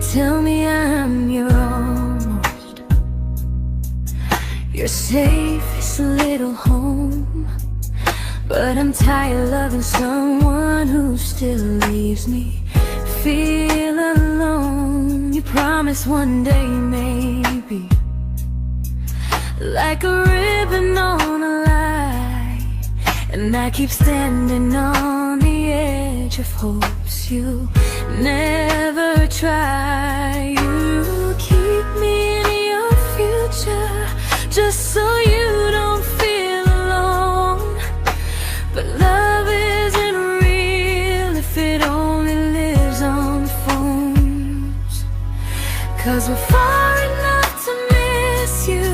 tell me I'm your almost, your safest little home. But I'm tired loving someone who still leaves me feel alone. You promise one day maybe, like a ribbon on a line, and I keep standing on the edge of hopes you never try. You keep me in your future just so you don't feel alone. But love isn't real if it only lives on phones. 'Cause we're far enough to miss you,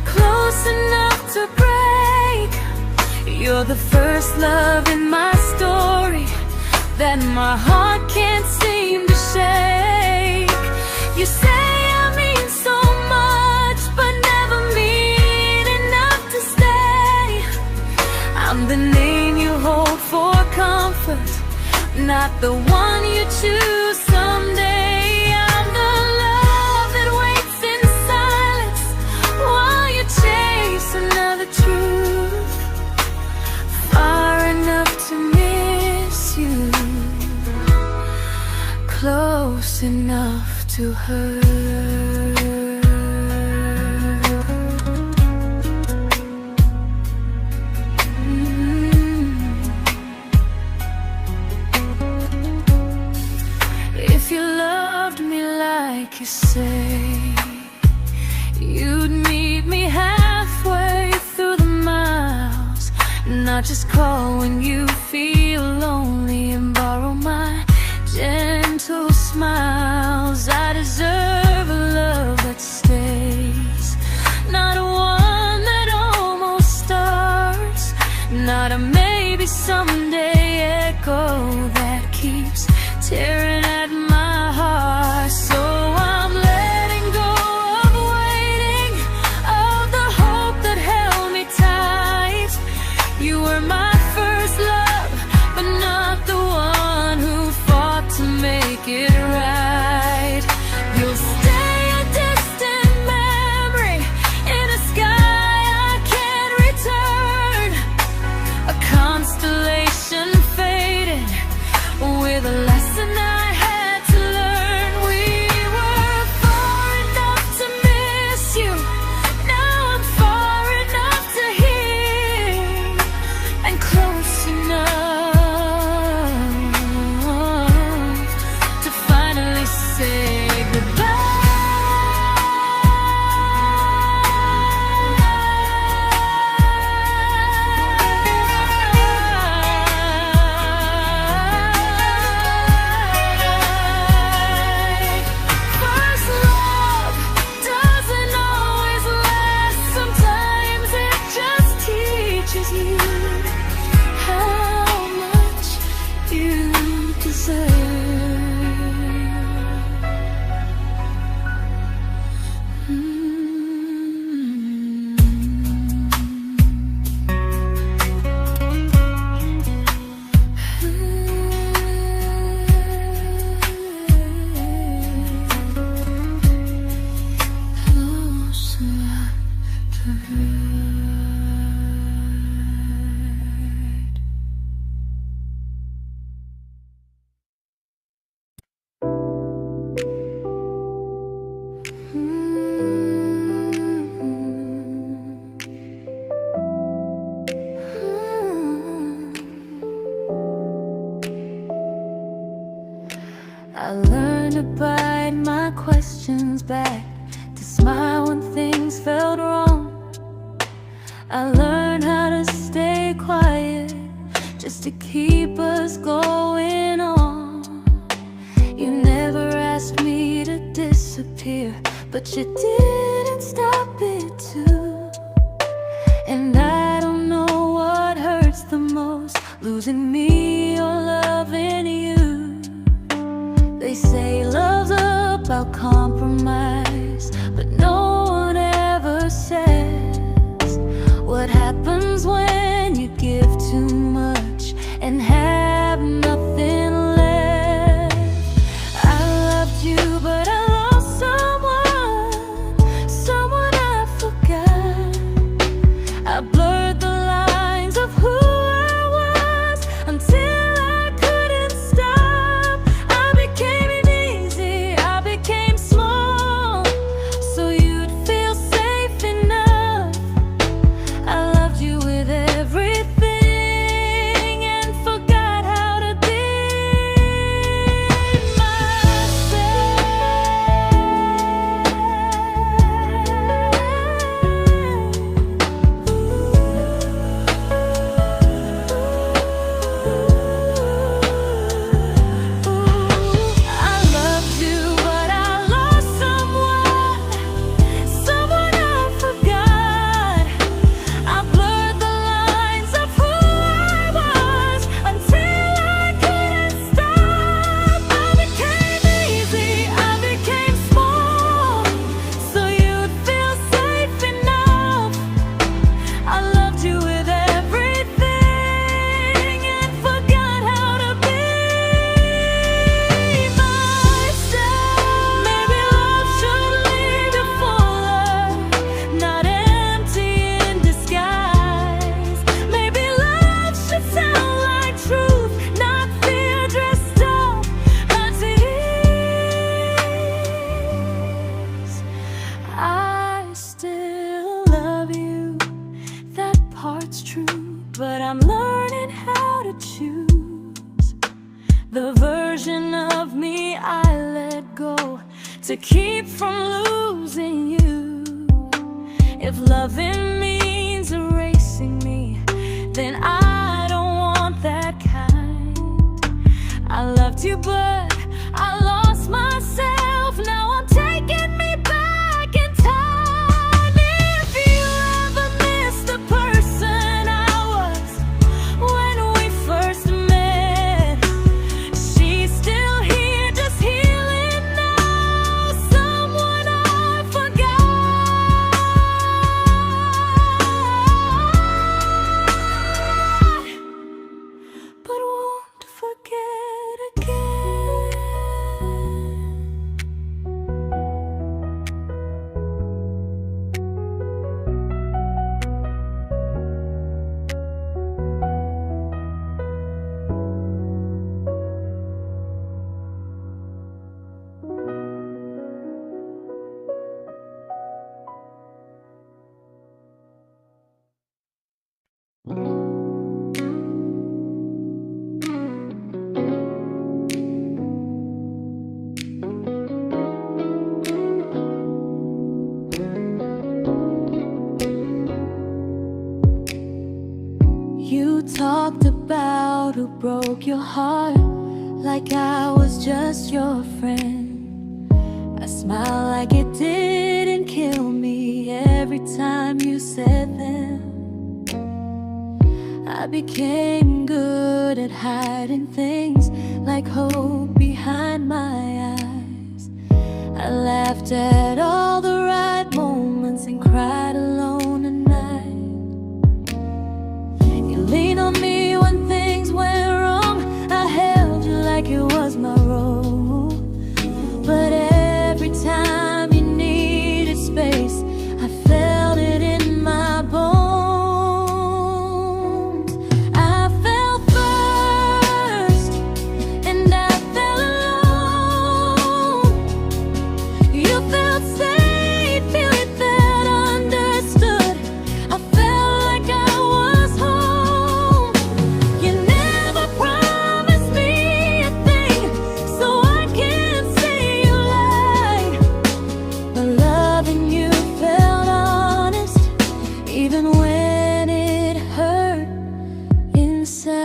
close enough to break. You're the first love in my story that my heart can't seem to shake. You say I mean so much, but never mean enough to stay. I'm the name you hold for comfort, not the one you choose someday. I'm the love that waits in silence while you chase another truth. Far enough to miss you, close enough to hurt. If you loved me like you say, you'd meet me halfway through the miles, not just call when you feel lonely and borrow my gentle smiles. I deserve a love that stays, not a one that almost starts, not a maybe someday echo that keeps tearing at my heart. So I'm letting go of waiting, of the hope that held me tight. You were my first love, but not the one who fought to make it right. You'll stay a distant memory in a sky I can't return, a constellation faded with a lesson I had to learn. We were far enough to miss you, now I'm far enough to hear, and close enough to finally say goodbye. First love doesn't always last, sometimes it just teaches you how much you deserve. Close enough to hurt. I learned to bite my questions back, to smile when things felt wrong. I learned how to stay quiet just to keep us going on. You never asked me to disappear, but you didn't stop it too. And I don't know what hurts the most, losing me or loving you. They say love's about compromise, but no one ever says what happens when you give too much and have nothing left. I loved you to keep from losing you. If loving means erasing me, then I don't want that kind. I loved you, but I lost myself. Now I'm taking me back in time. If you ever miss the person I was when we first met, she's still here, just healing now. Someone I forgot, but won't forget again. You talked about who broke your heart, like I was just your friend. I smiled like it didn't kill me every time you said them. I became good at hiding things like hope behind my eyes. I laughed at all the right moments and cried alone at night. You leaned on me when things went wrong. I held you like it was my role. But every time you needed space, I felt it in my bones. I fell first, and I fell alone. You felt safe, you felt understood. I felt like I was home. You never promised me a thing, so I can't say you lied. But loving you felt honest, even when it hurt inside.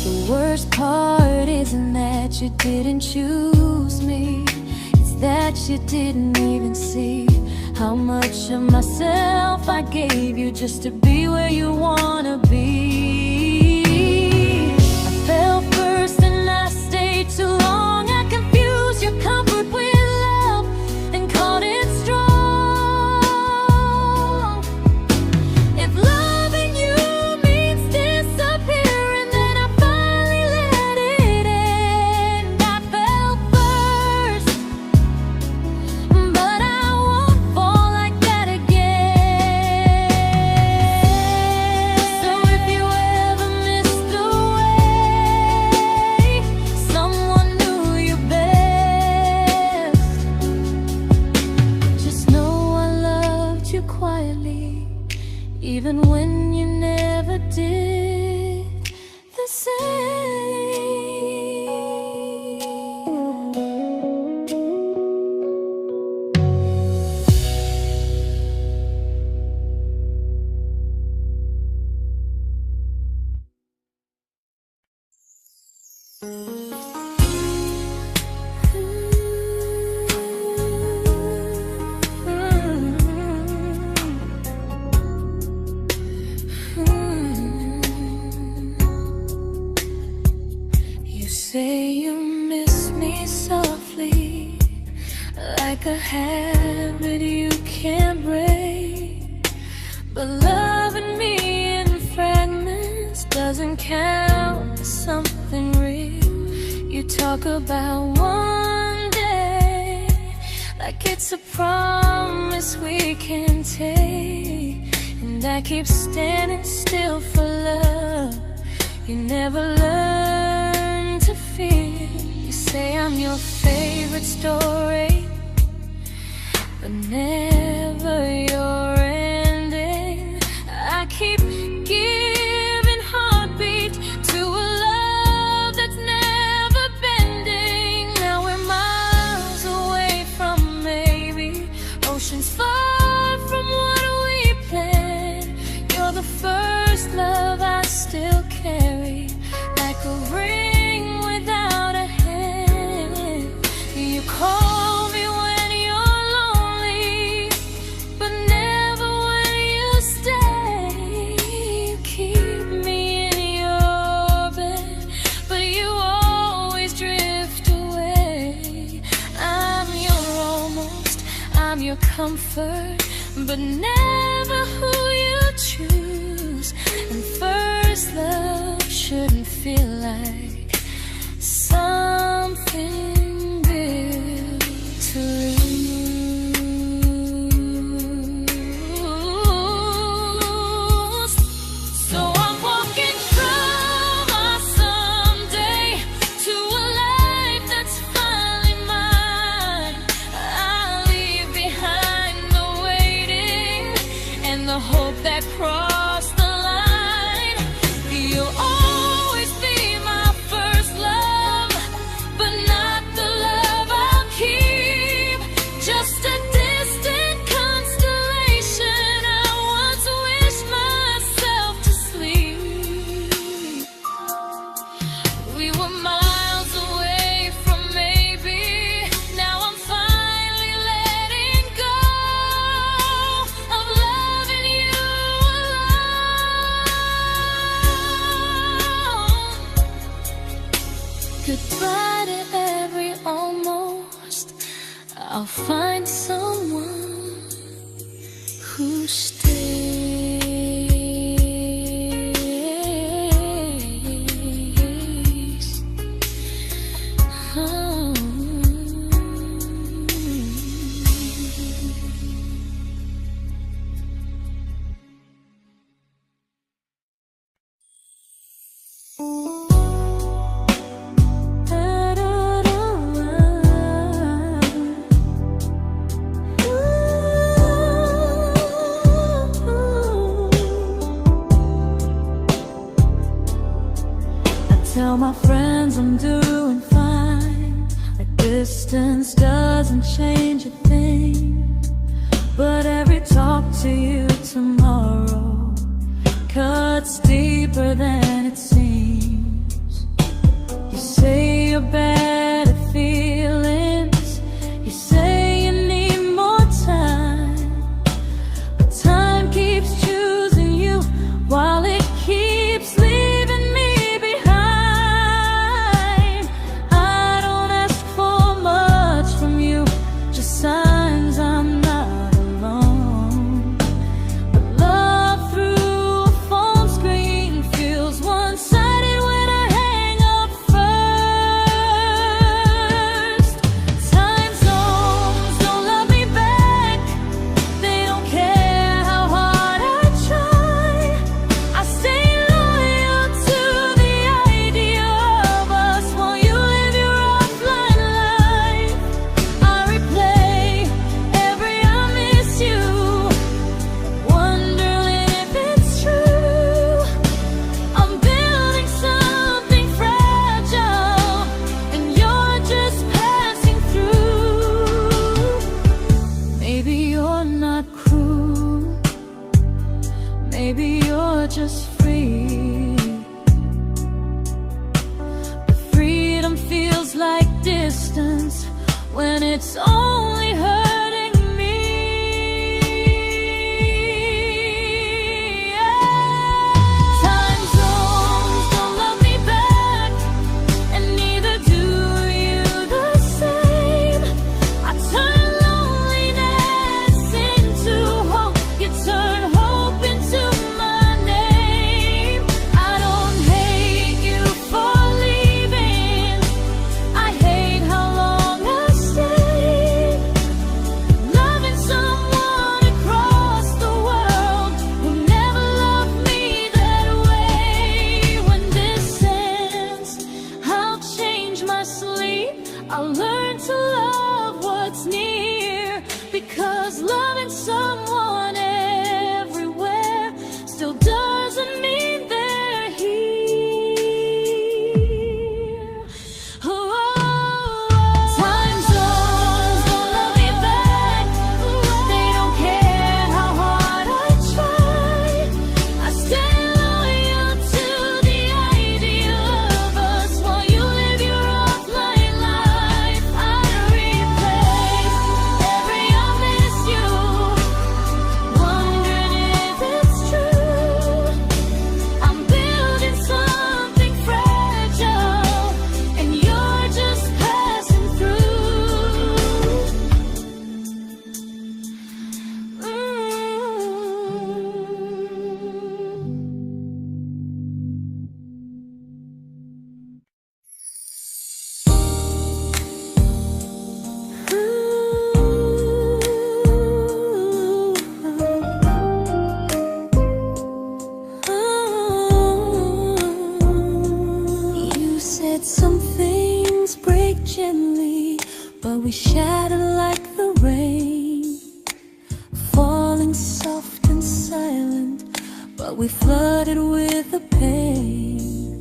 The worst part isn't that you didn't choose me, it's that you didn't even see how much of myself I gave you just to be where you wanna be. I fell first and I stayed too long. I confused your comfort with love and called it strong. If loving you means disappearing, then I finally let it end. I fell first, but I won't fall like that again. So if you ever missed the way someone knew you best, just know I loved you quietly, even when you never did the same. You say you miss me softly, like a habit you can't break. But loving me in fragments doesn't count as something real. You talk about one day like it's a promise we can take, and I keep standing still for love. You never learn to feel. You say I'm your favorite story, but never your ending. I keep giving heart comfort, but never who you choose. And first love shouldn't feel like something built to lose. So I'm walking from our someday to a life that's finally mine. I'll leave behind the waiting and the hope that crossed the line. You'll always be my first love, but not the love I'll keep. Just a distant constellation I once wished myself to sleep. We were miles away from maybe. Now I'm finally letting go of loving you alone. Goodbye to every almost. I'll find someone who stays. Oh. Tell my friends I'm doing fine, like distance doesn't change a thing. But every talk to you tomorrow cuts deeper than it seems. You say you're bad at feelings, you say you need more time, but time keeps choosing you while it keeps leaving me behind. I don't ask for much from you, just signs I'm not alone. But love through a phone screen feels one-sided when I hang up first. Time zones don't love me back, they don't care how hard I try. I stay loyal to the idea of us while you live your offline life. I replay every I miss you, wondering if it's true. I'm building something fragile, and you're just passing through. Maybe you're not cruel, maybe you're just free. But freedom feels like distance when it's only hurting me. Time zones don't love me back, and neither do you the same. I turn loneliness into hope, you turn hope into my name. I don't hate you for leaving, I hate how long I stayed. we shattered like the rain, falling soft and silent, but we flooded with the pain.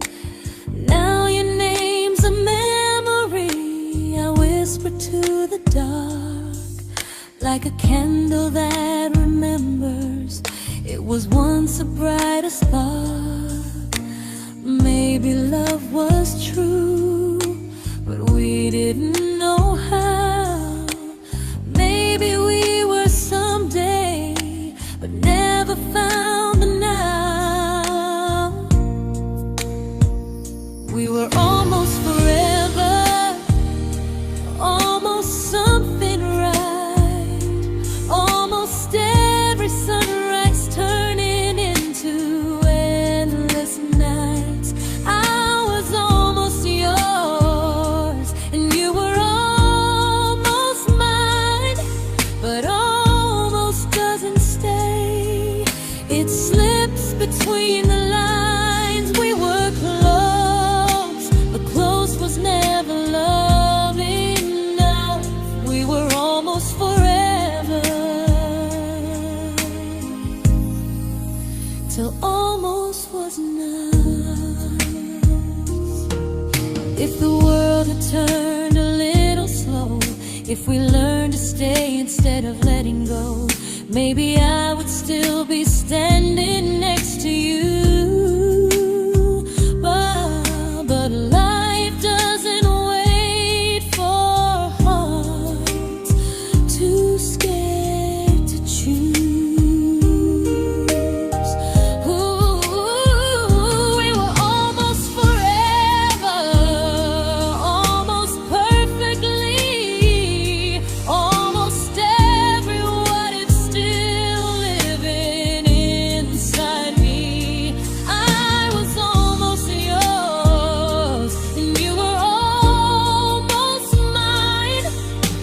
Now your name's a memory I whisper to the dark, like a candle that remembers it was once a brighter spark. Maybe love was true, but we didn't know how. Maybe we were someday, but never found the now. We were almost forever, almost something right, almost every sunrise turning into endless nights. I was almost yours, and you were almost mine, but almost doesn't stay. It slips between the lines. We were close, but close was never love enough. We were almost forever, till almost was enough. If the world had turned a little slow, if we learned to stay instead of letting go, maybe I would still be standing next to you. But life doesn't wait for hearts too scared to choose. Ooh, we were almost forever, almost perfectly, almost everyone is still living inside me. I was almost yours, and you were almost mine,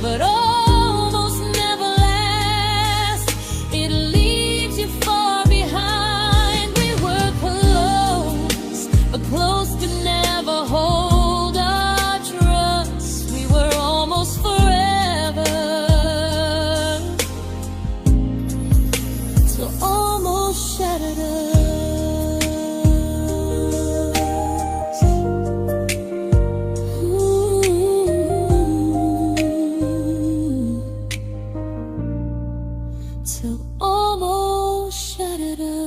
but almost never lasts. It leaves you far behind. We were close, but close could never hold our trust. We were almost forever, till almost shattered us. Ooh, till almost shattered us.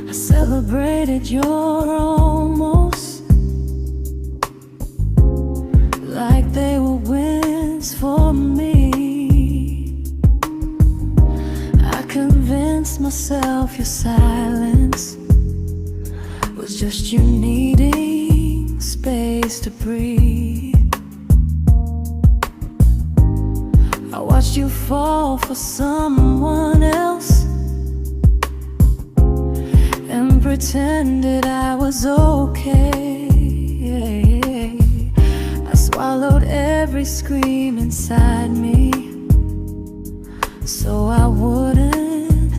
I celebrated your almost like they were wins for me. I convinced myself your silence was just you needing space to breathe. I watched you fall for someone else and pretended I was okay. I swallowed every scream inside me so I wouldn't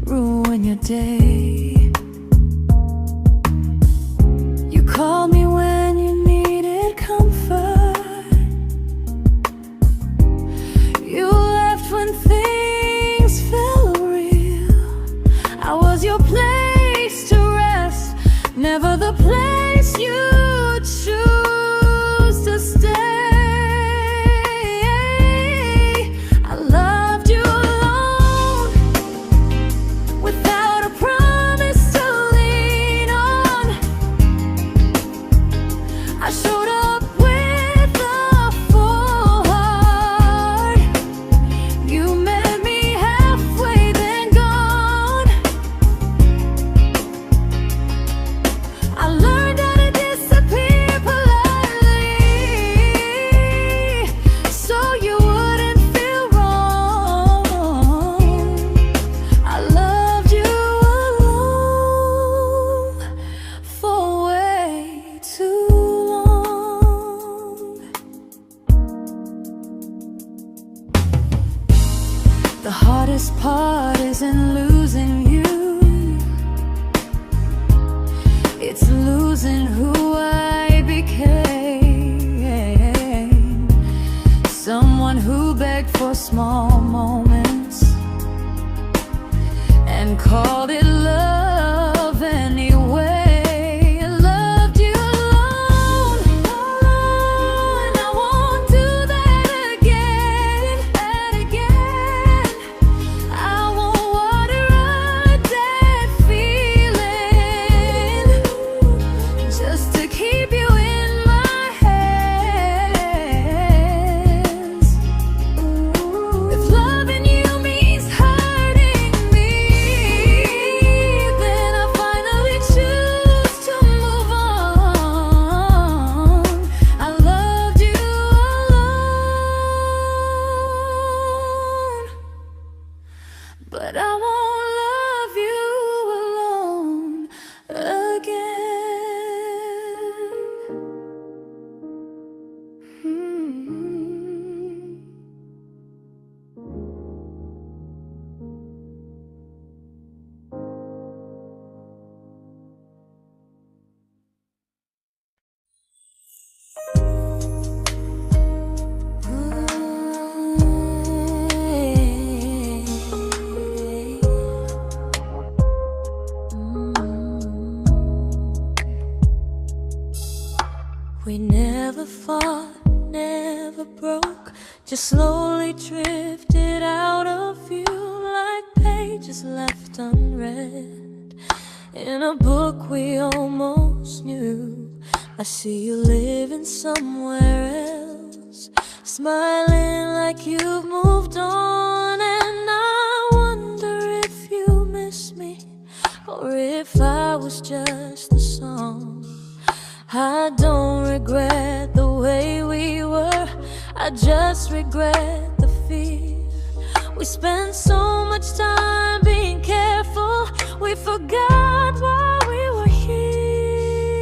ruin your day. You called me when you needed comfort. You left when things felt real. I was your place to rest, never the place you choose to stay. I loved you alone, without a promise. heart isn't losing you, it's losing who I became. Someone who begged for small moments and called it love anyway. Loved you alone, alone. I won't do that again, and again. I won't water a dead feeling just to keep you in my hands. If loving you means hurting me, then I finally choose to move on. I loved you alone, but I won't love you alone again. We never fought, never broke, just slowly drifted out of view like pages left unread in a book we almost knew. I see you living somewhere else, smiling like you've moved on, and I wonder if you miss me or if I was just a song. I don't regret the way we were, I just regret the fear. We spent so much time being careful, we forgot why we were here.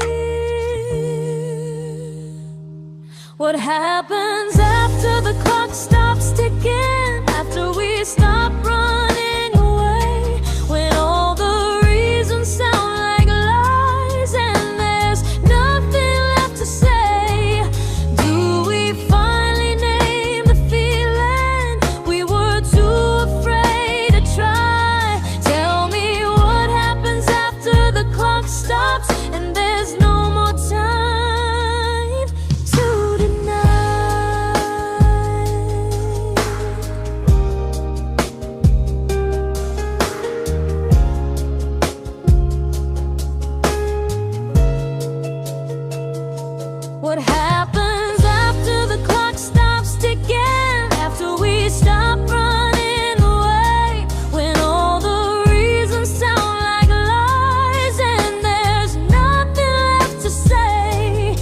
What happens after the clock stops ticking, after we stop running away, when all the reasons sound like lies and there's nothing left to say? Do we finally name the feeling we were too afraid to try? Tell me what happens after the clock stops and there's no more time to deny. What happens after the clock stops ticking, after we stop running away, when all the reasons sound like lies and there's nothing left to say?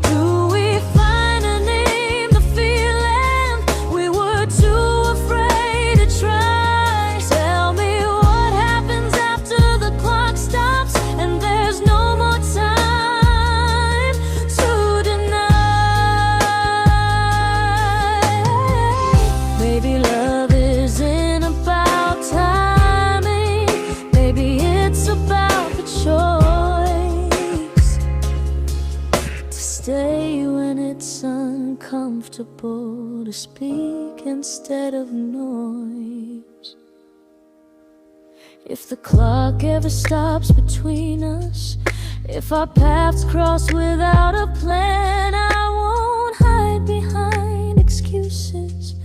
Do we finally name the feeling we were too afraid to try? Tell me what happens after the clock stops and there's no more time to deny. Maybe love isn't about timing, maybe it's about the choice to stay when it's uncomfortable, to speak instead of noise. If the clock ever stops between us, if our paths cross without a plan, I won't hide behind excuses,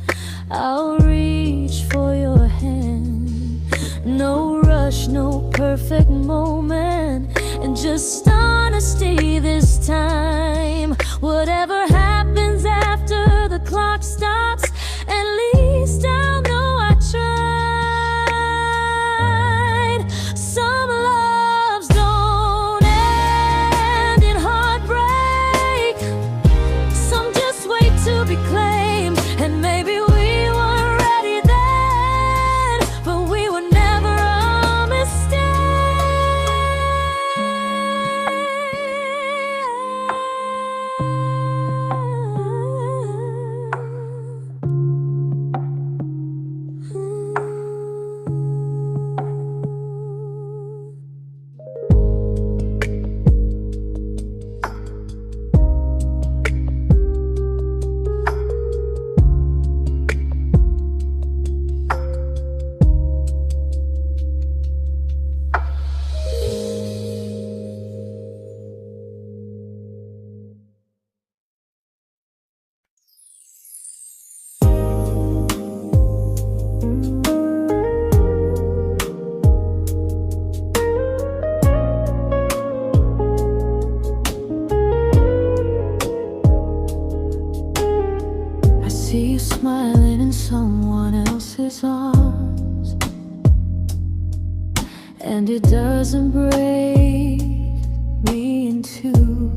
I'll reach for your hand. No rush, no perfect moment, and just honesty this time. Whatever happens after the clock stops, at least I'll know I tried. Some loves don't end in heartbreak, some just wait to be claimed, and maybe we weren't ready then, but we were never a mistake. and it doesn't break me in two.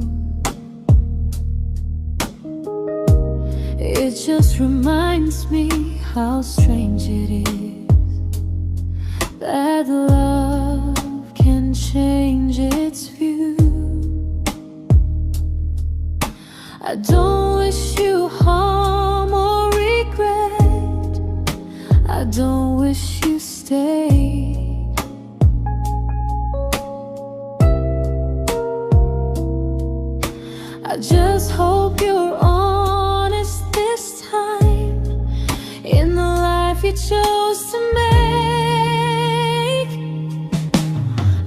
It just reminds me how strange it is that love can change its view. I don't wish you harm or regret. I don't wish you stay. I just hope you're honest this time in the life you chose to make.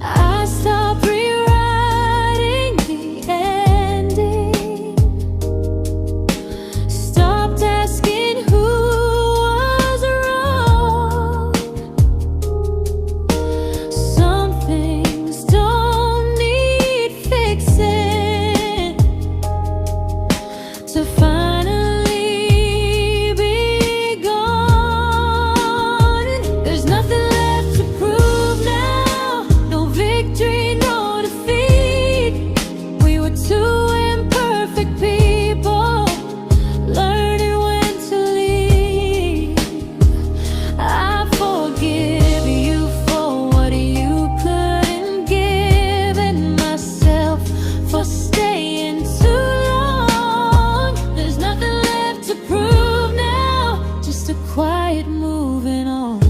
I stopped rewriting the ending, stopped asking who was wrong. Some things don't need fixing to finally be gone. There's nothing left to prove now, no victory, no defeat. We were two imperfect people, learning when to leave. I forgive you for what you couldn't give, and myself for staying too long. There's nothing left to prove now, just a quiet moving on.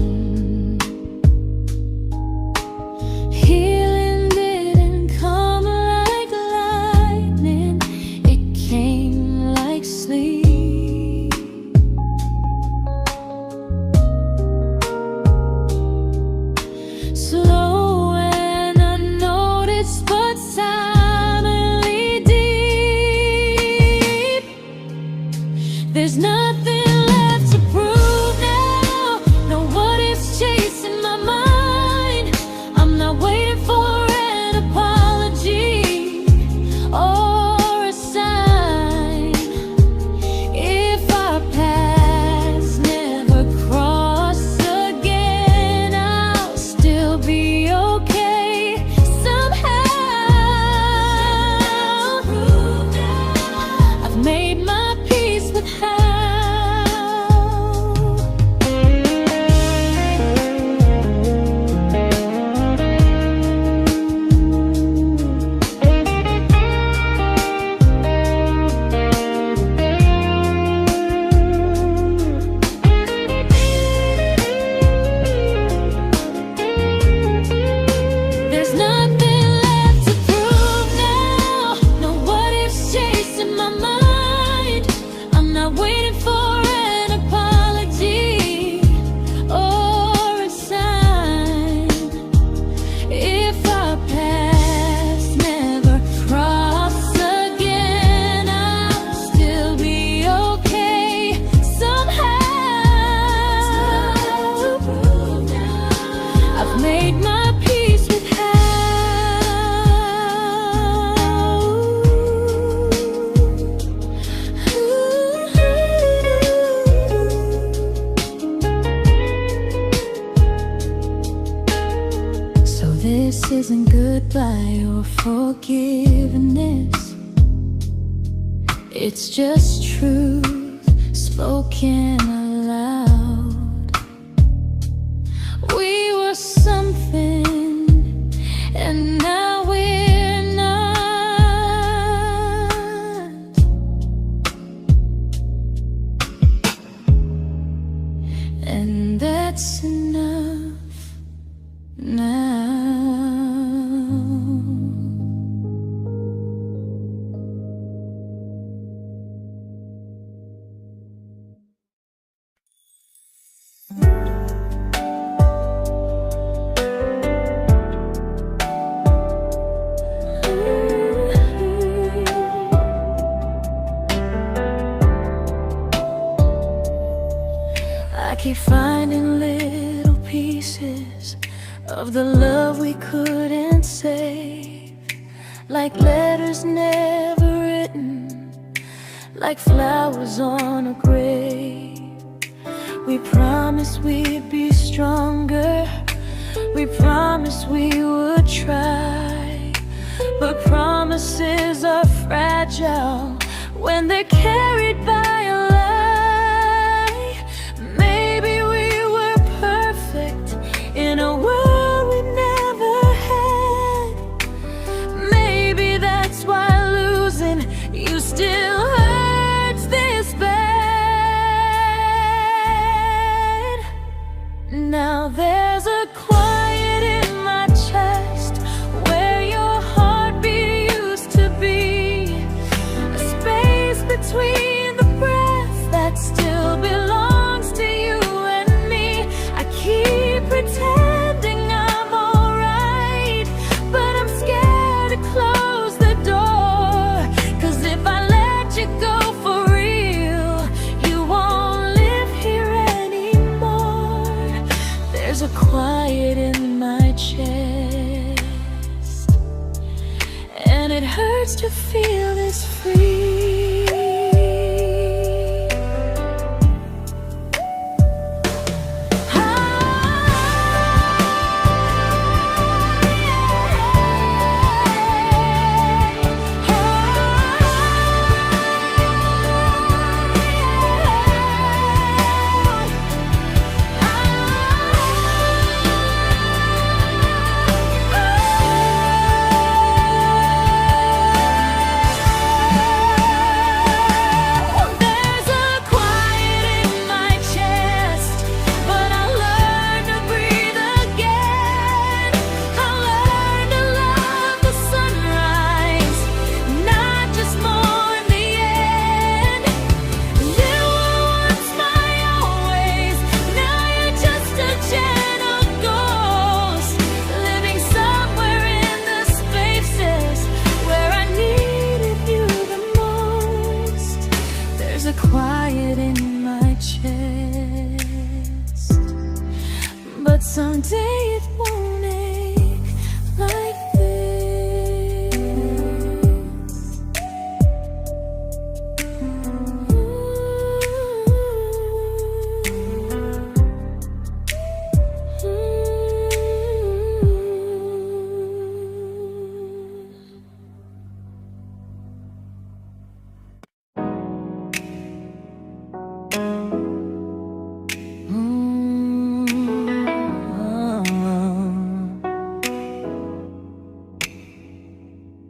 Healing didn't come like lightning, it came like sleep. Slow and unnoticed, but silently deep. There's nothing left to prove now, no what ifs chasing my mind. I'm not waiting for an apology or a sign. If our paths never cross again, I'll still be okay somehow. I've made my peace with how. There's nothing left to prove now, no what ifs chasing my mind. I'm not waiting for an apology or a sign. If our paths never cross again, I'll still be okay somehow. I've made my peace with how. So this isn't goodbye or forgiveness, it's just truth spoken aloud. We were something, and now we're not. And that's enough now. I keep finding little pieces of the love we couldn't save, like letters never written, like flowers on a grave. We promised we'd be stronger, We promised we would try, but promises are fragile when they're carried by a lie. Maybe we were perfect in a world we never had. Maybe that's why losing you still hurts this bad. Now there's a quiet in my chest where your heartbeat used to be, a space between the breath that still belongs to you and me. I keep pretending I'm alright, but I'm scared to close the door, 'cause if I let you go for real, you won't live here anymore. There's a quiet in my chest, and it hurts to feel this free. Quiet in my chest, but someday it won't ache like this.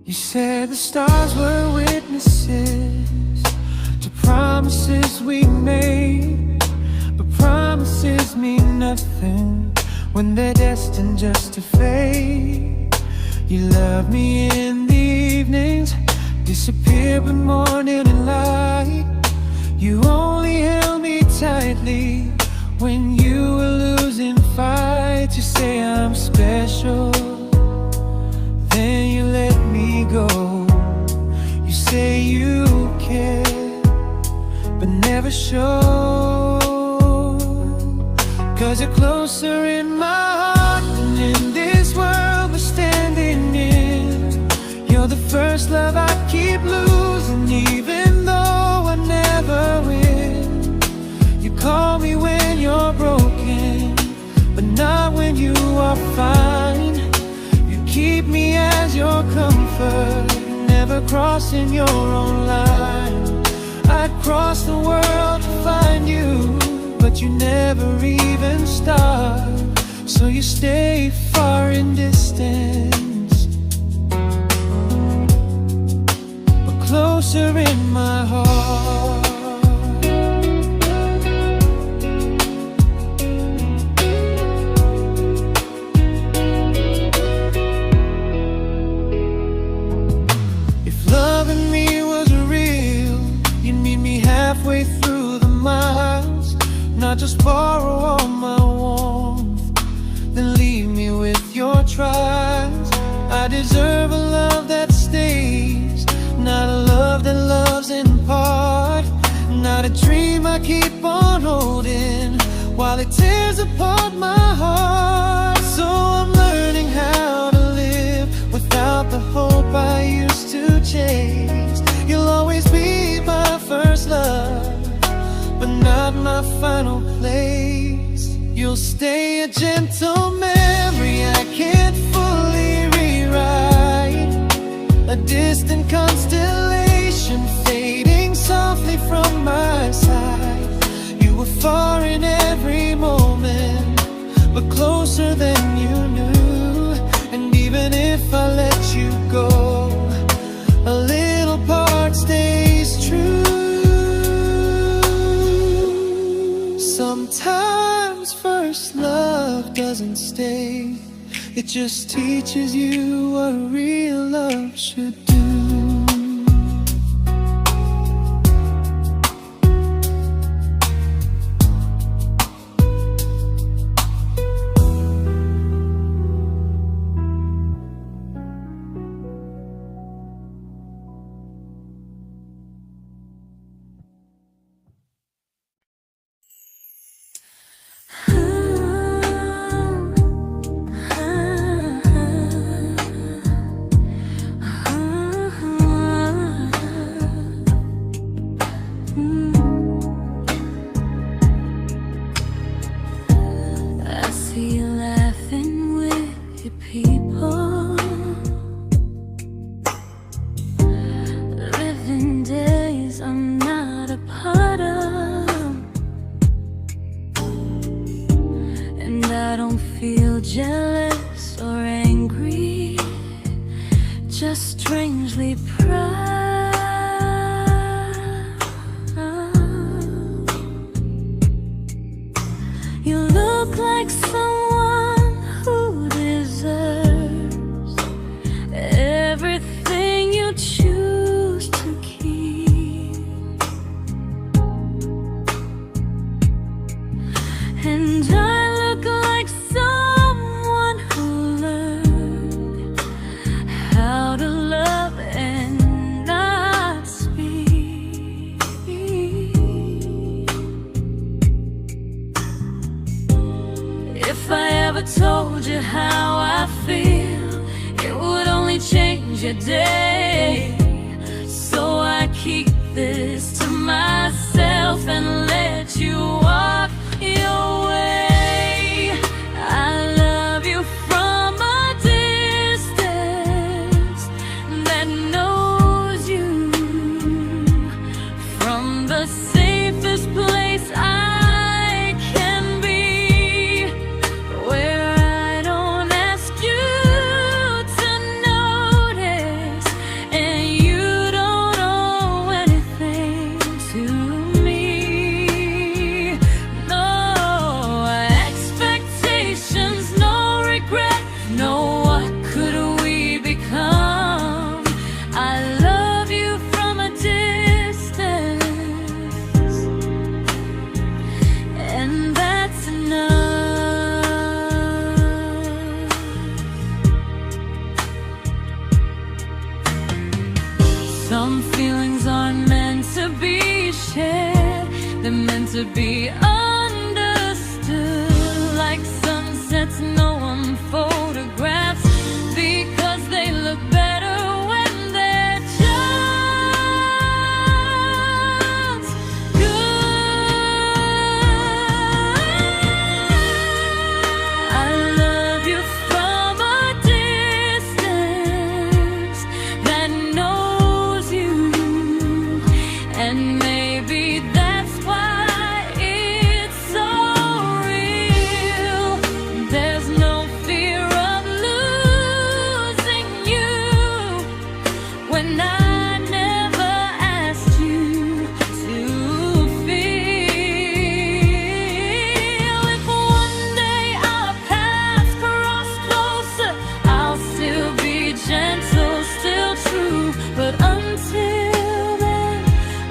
You said the stars were witnesses to promises we made, but promises mean nothing when they're destined just to fade. You love me in the evenings, disappear when morning and light. You only held me tightly when you were losing fights. You say I'm special, then you let me go. You say you care, but never show, 'cause you're closer in my heart than in this world we're standing in. You're the first love I keep losing, even though I never win. You call me when you're broken, but not when you are fine. Keep me as your comfort, never crossing your own line. I'd cross the world to find you, but you never even start. So you stay far in distance, but closer in my heart. Halfway through the miles, not just borrow all my warmth, then leave me with your trials. I deserve a love that stays, not a love that loves in part, not a dream I keep on holding while it tears apart my heart. So I'm learning how to live without the hope I used to chase. You'll always be my first love, but not my final place. You'll stay a gentle memory mistake. It just teaches you what real love should do. Jealous or angry, just strangely proud. You look like someone who deserves everything you choose to keep, and I look like someone who learned how to love and not speak. If I ever told you how I feel, it would only change your day. So I keep this to myself and let you walk your way. I love you from a distance that knows you, from the safest place I can be, where I don't ask you to notice and you don't owe anything to me. No expectations, no regret, no what could we become. I love you from a distance, and that's enough. Some feelings aren't meant to be shared, they're meant to be understood, like sunsets no one photographs, because they look better when they're just good. I love you from a distance that knows you, and maybe that's why it's so real. There's no fear of losing you when I never asked you to feel. If one day our paths cross closer, I'll still be gentle, still true, but until then,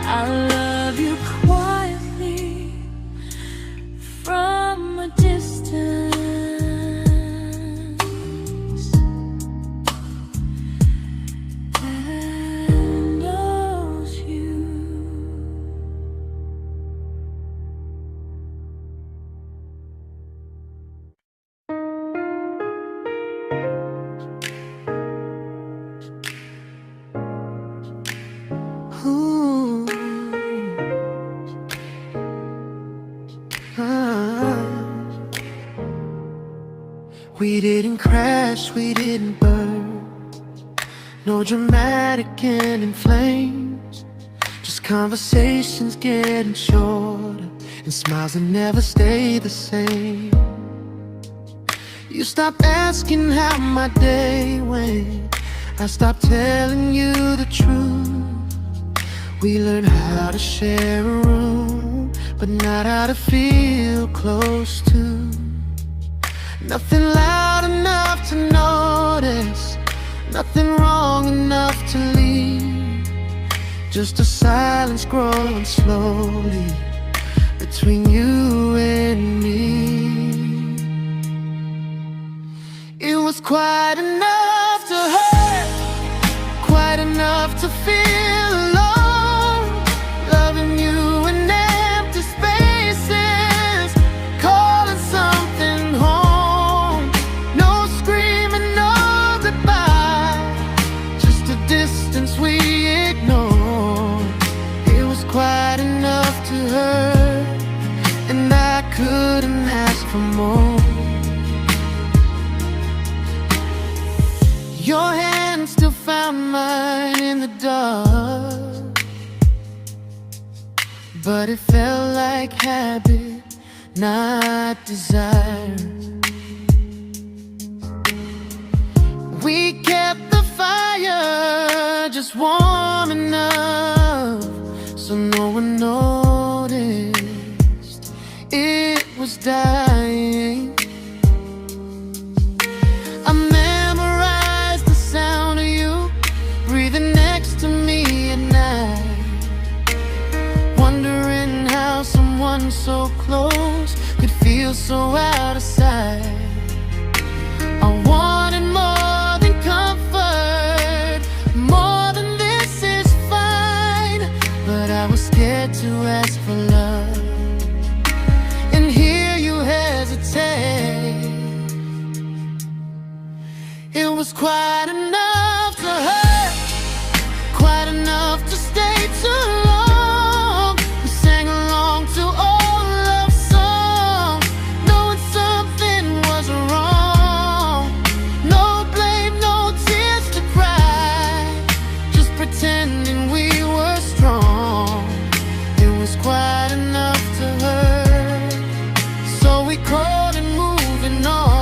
I love you quietly from a distance that knows you. Ooh. Ah. We didn't crash, we didn't burn, no dramatic end in flames, just conversations getting shorter and smiles that never stay the same. You stopped asking how my day went, I stopped telling you the truth. We learned how to share a room, but not how to feel close to. Nothing loud enough to notice, nothing wrong enough to leave. Just a silence growing slowly between you and me. It was quite enough to hurt, quite enough to feel alone. Loving you in empty spaces, calling something home. No screaming, no goodbye, just a distance we ignored. It was quite enough to hurt, and I couldn't ask for more. Your hand still found mine in the dark, but it felt like habit, not desire. We kept the fire just warm enough so no one noticed it was dying. I memorized the sound of you breathing next to me at night, wondering how someone so close could feel so out of sight. I wanted more than comfort, more than this is fine, but I was scared to ask for love and hear you hesitate. It was quite enough to hurt, quite enough to stay too long. We sang along to old love songs, knowing something was wrong. No blame, no tears to cry, just pretending we were strong. It was quite enough to hurt, so we called and moving on.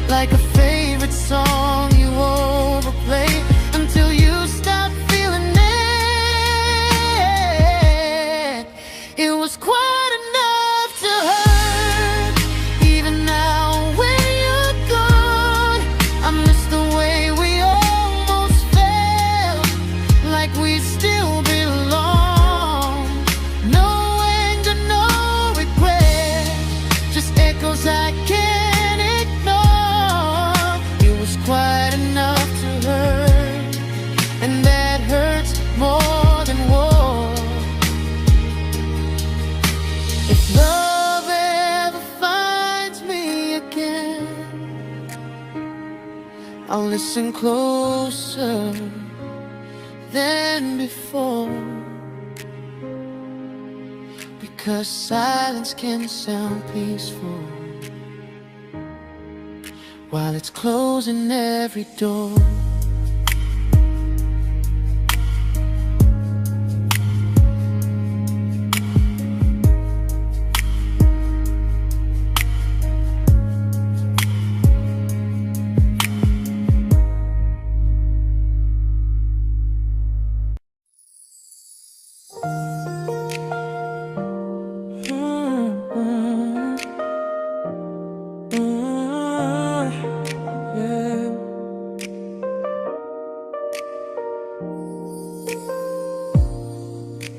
Like a favorite song you overplay until you stop feeling it. It was quite enough to hurt. Even now when you're gone, I miss the way we almost felt, like we still belong. No anger, no regret, just echoes I can't ignore. Quite enough to hurt, and that hurts more than war. If love ever finds me again, I'll listen closer than before, because silence can sound peaceful while it's closing every door.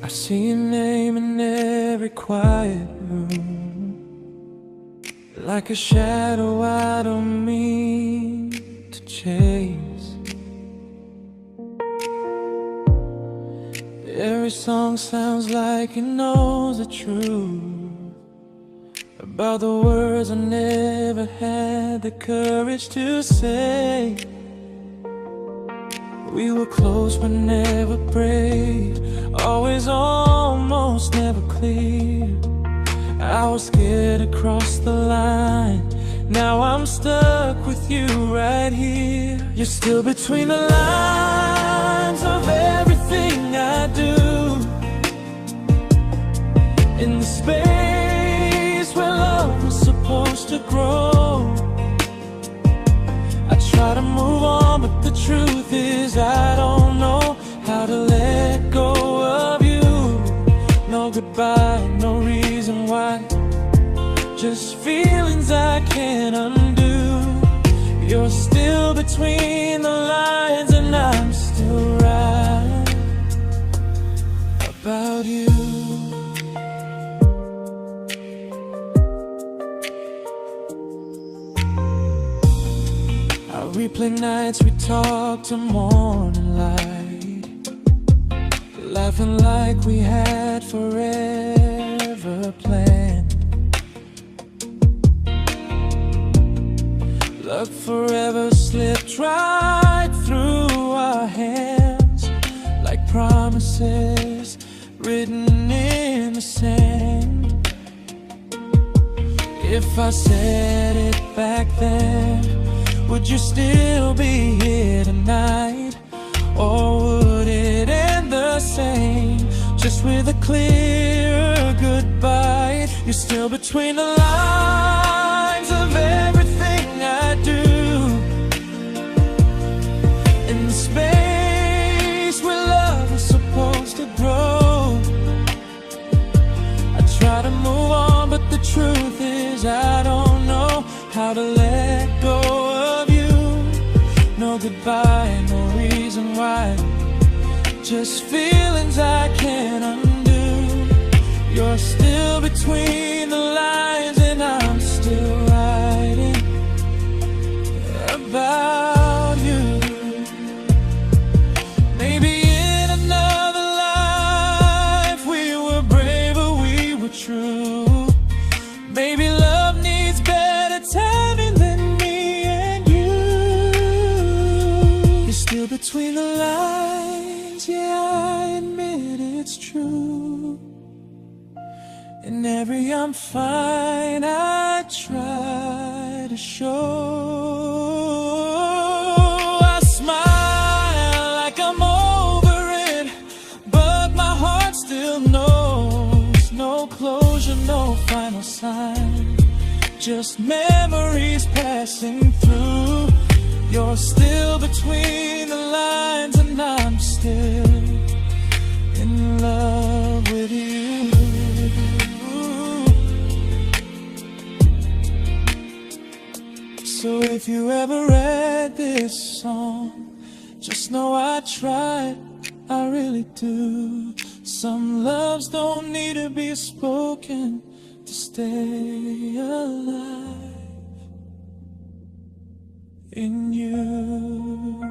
I see your name in every quiet room, like a shadow I don't mean to chase. Every song sounds like it knows the truth about the words I never had the courage to say. We were close but never brave, always almost never clear. I was scared to cross the line, now I'm stuck with you right here. You're still between the lines of everything I do, in the space where love was supposed to grow. I try to move on, but the truth is I don't know just feelings I can't undo. You're still between the lines and I'm still right about you. I replay nights we talk to morning light, laughing like we had forever planned. Luck forever slipped right through our hands, like promises written in the sand. If I said it back then, would you still be here tonight? Or would it end the same, just with a clearer goodbye? You're still between the lines of everything I do, in the space where love was supposed to grow. I try to move on, but the truth is I don't know how to let go of you. No goodbye, no reason why, just feelings I can't undo. You're still between the lines and I'm still writing about you. Maybe in another life we were braver, we were true. Maybe love needs better timing than me and you. You're still between the lines, yeah, I admit it's true. In every I'm fine I try to show. I smile like I'm over it, but my heart still knows. No closure, no final sign, just memories passing through. You're still between the lines and I'm still in love with you. So if you ever read this song, just know I tried, I really do. Some loves don't need to be spoken to stay alive in you.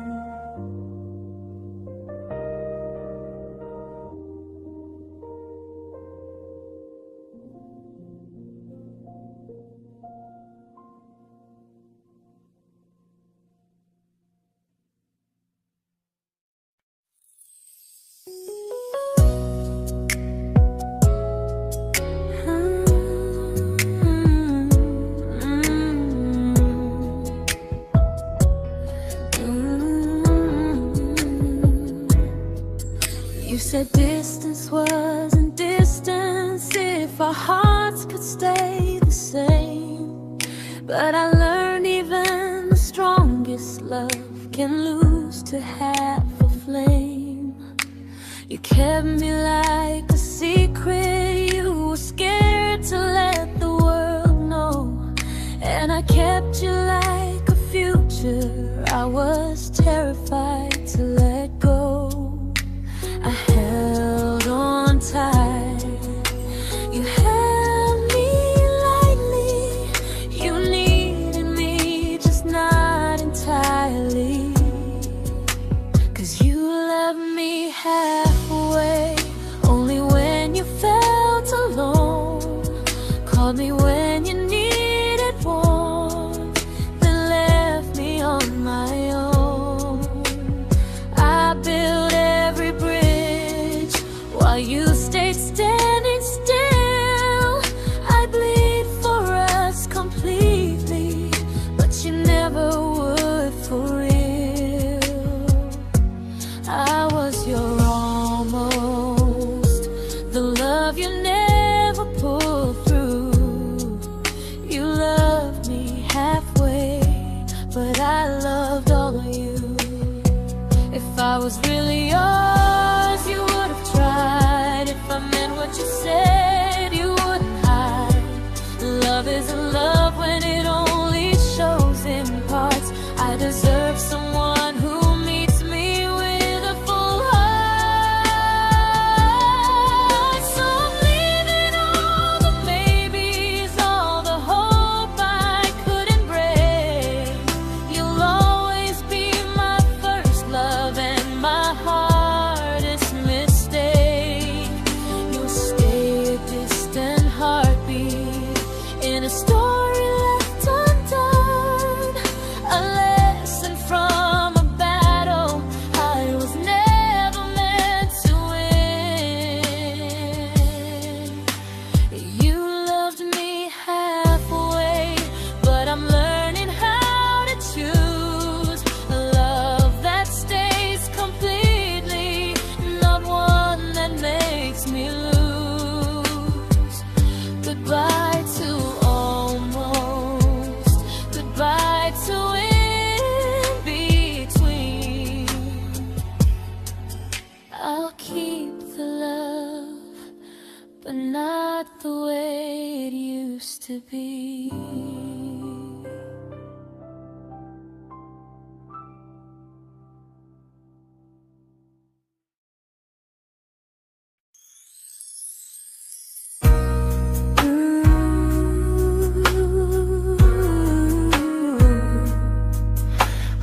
You said distance wasn't distance if our hearts could stay the same. But I learned even the strongest love can lose to half a flame. You kept me like a secret, you were scared to let the world know. And I kept you like a future, I was terrified to let go. I held on tight, you held me lightly. You needed me, just not entirely. 'Cause you loved me halfway, only when you felt alone. Called me when you needed warmth, then left me on my own. I built every bridge while you stayed standing still. I bleed for us completely, but you never would for real. I was your almost, the love you never pulled through. You loved me halfway, but I loved all of you. If I was really yours, you would have tried. If I meant what you said, you wouldn't hide. Love is a but not the way it used to be.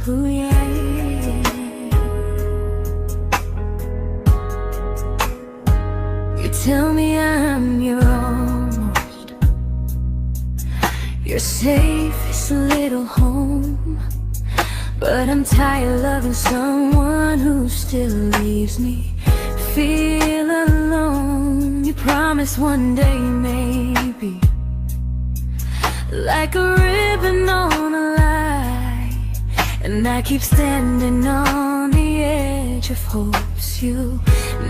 Ooh, yeah, yeah. You tell me I'm your almost, your safest little home, but I'm tired loving someone who still leaves me feel alone. You promise one day maybe, like a ribbon on a line, and I keep standing on the edge of hopes you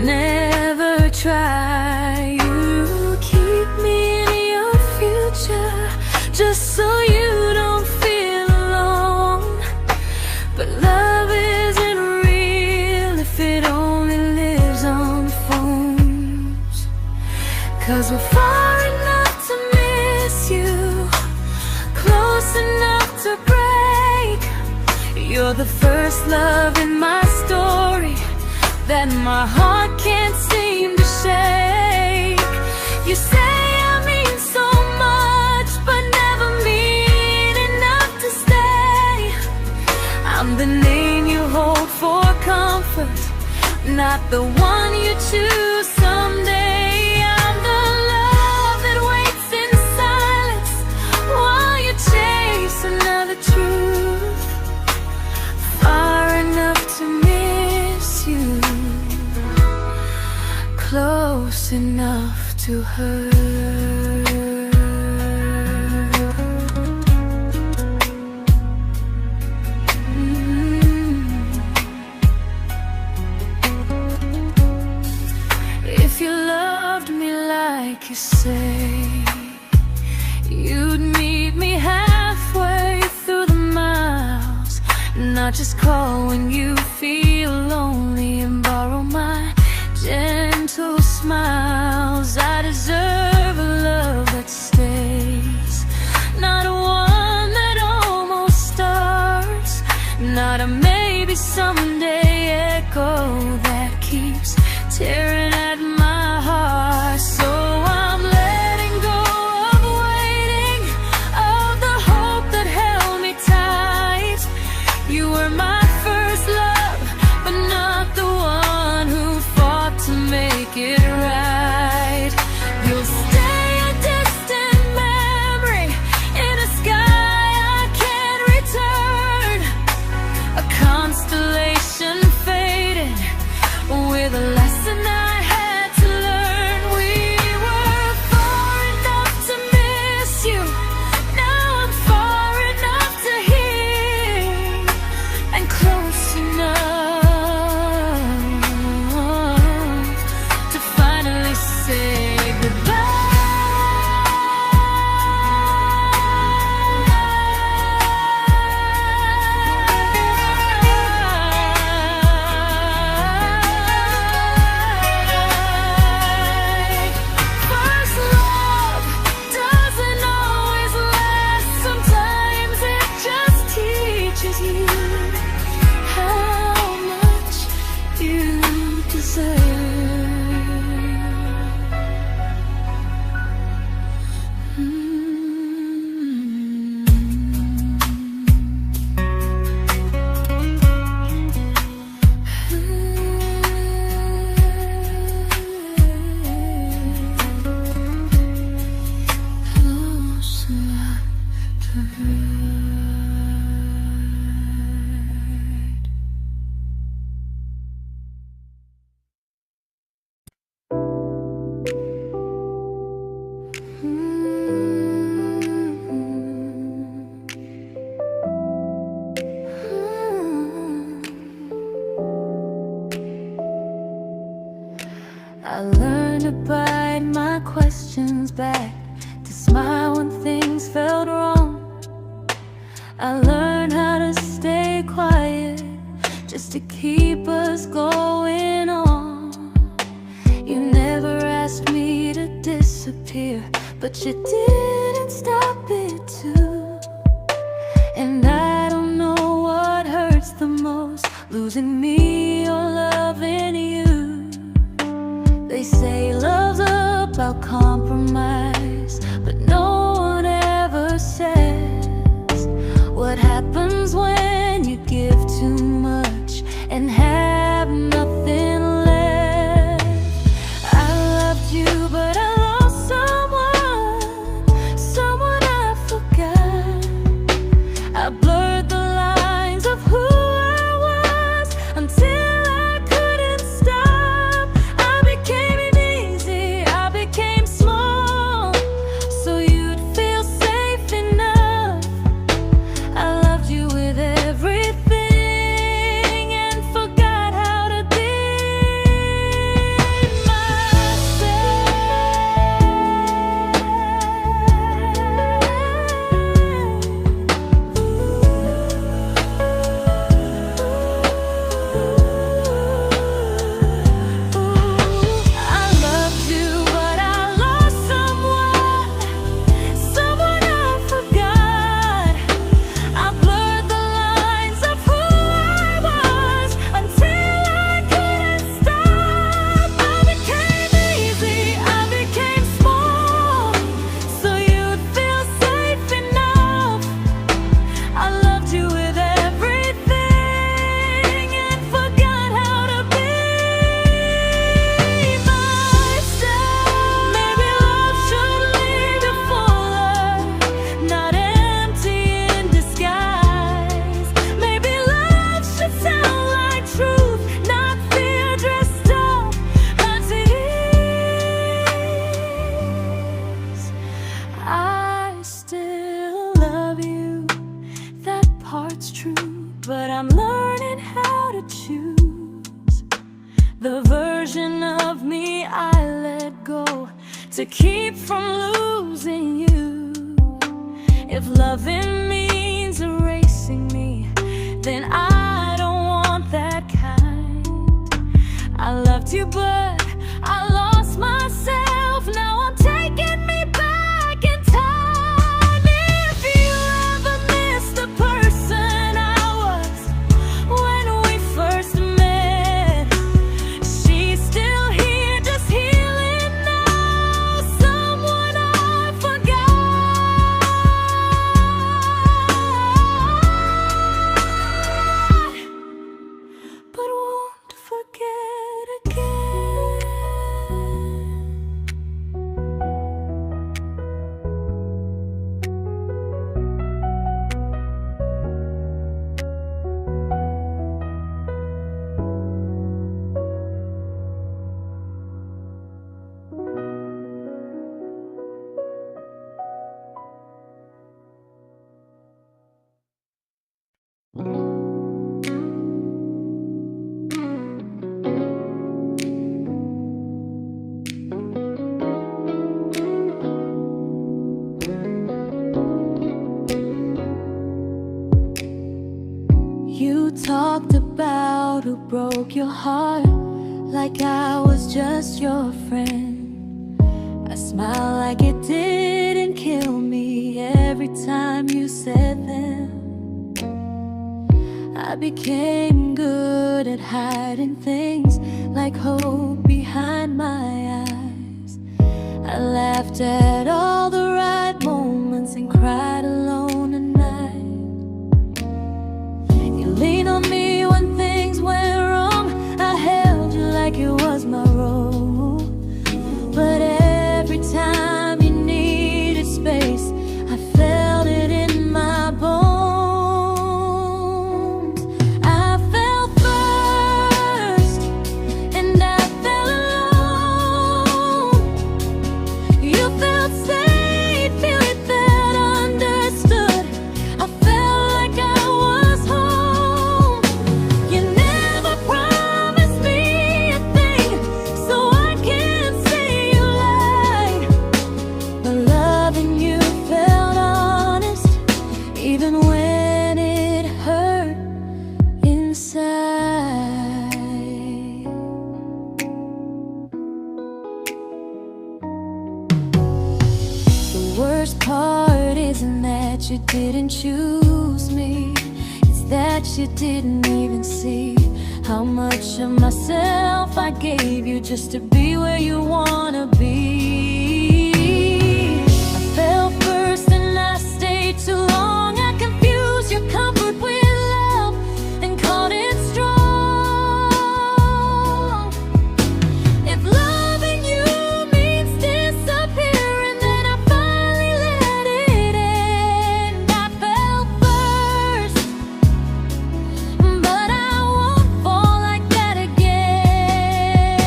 never try. You keep me in your future just so you don't feel alone. But love isn't real if it only lives on the phones. 'Cause we're far enough to miss you, close enough to break. You're the first love in my story that my heart can't seem to shake. You say I mean so much, but never mean enough to stay. I'm the name you hold for comfort, not the one you choose someday. I'm the love that waits in silence while you chase another truth. Far enough to miss you, close enough to hurt. If you loved me like you say, you'd meet me halfway through the miles, not just call when you feel lonely and borrow my gentle smiles. I deserve a love that stays, not a one that almost starts, not a maybe someday echo that keeps tearing at my heart. So I'm letting go of waiting, of the hope that held me tight. You were my first love, but not the one who fought to make it right. You'll stay a distant memory in a sky I can't return, a constellation faded with a lesson I had to learn. We were far enough to miss you, now I'm far enough to hear, and close enough to finally say first love doesn't always last. Sometimes it just teaches you how much you deserve. Close enough to hurt. I learned to bite my questions back, to smile when things felt wrong. I learned how to stay quiet just to keep us going on. You never asked me to disappear, but you didn't stop it too. And I don't know what hurts the most, losing me or loving you. They say love's about compromise, but no one ever says what happens when you give too much and have nothing left. I loved you, but I lost someone I forgot. I blurred the lines of who I was until I couldn't stop. I became easy, I became small, so you'd feel safe enough. I loved you with everything and forgot how to be but I'm learning how to choose the version of me I let go to keep from losing you. If loving means erasing me, then I don't want that kind. I loved you, but I lost myself. Now I'm taking me back in time. If you ever miss the person I was when we first met, she's still here, just healing now. Someone I forgot, but won't forget again. You talked about who broke your heart like I was just your friend. I smile like it didn't kill me every time you said them. I became good at hiding things like hope behind my eyes. I laughed at all the right moments and cried alone at night. You leaned on me when things went wrong. I held you like it was my role. But every time you needed space, I felt it in my bones. I fell first, and I fell alone. You felt safe. worst part isn't that you didn't choose me, it's that you didn't even see how much of myself I gave you just to be where you wanna be. I fell first and I stayed too long. I confused your comfort with love and called it strong. If loving you means disappearing, then I finally let it end. I fell first, but I won't fall like that again.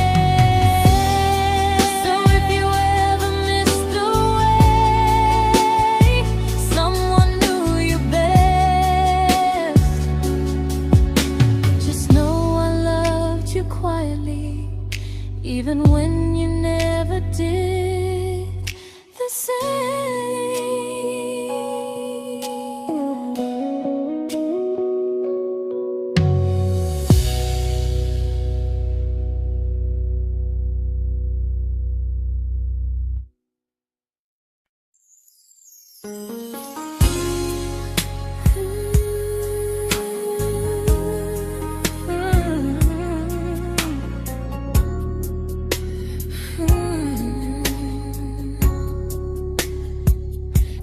So if you ever missed the way someone knew you best, just know I loved you quietly, even when you never did the same.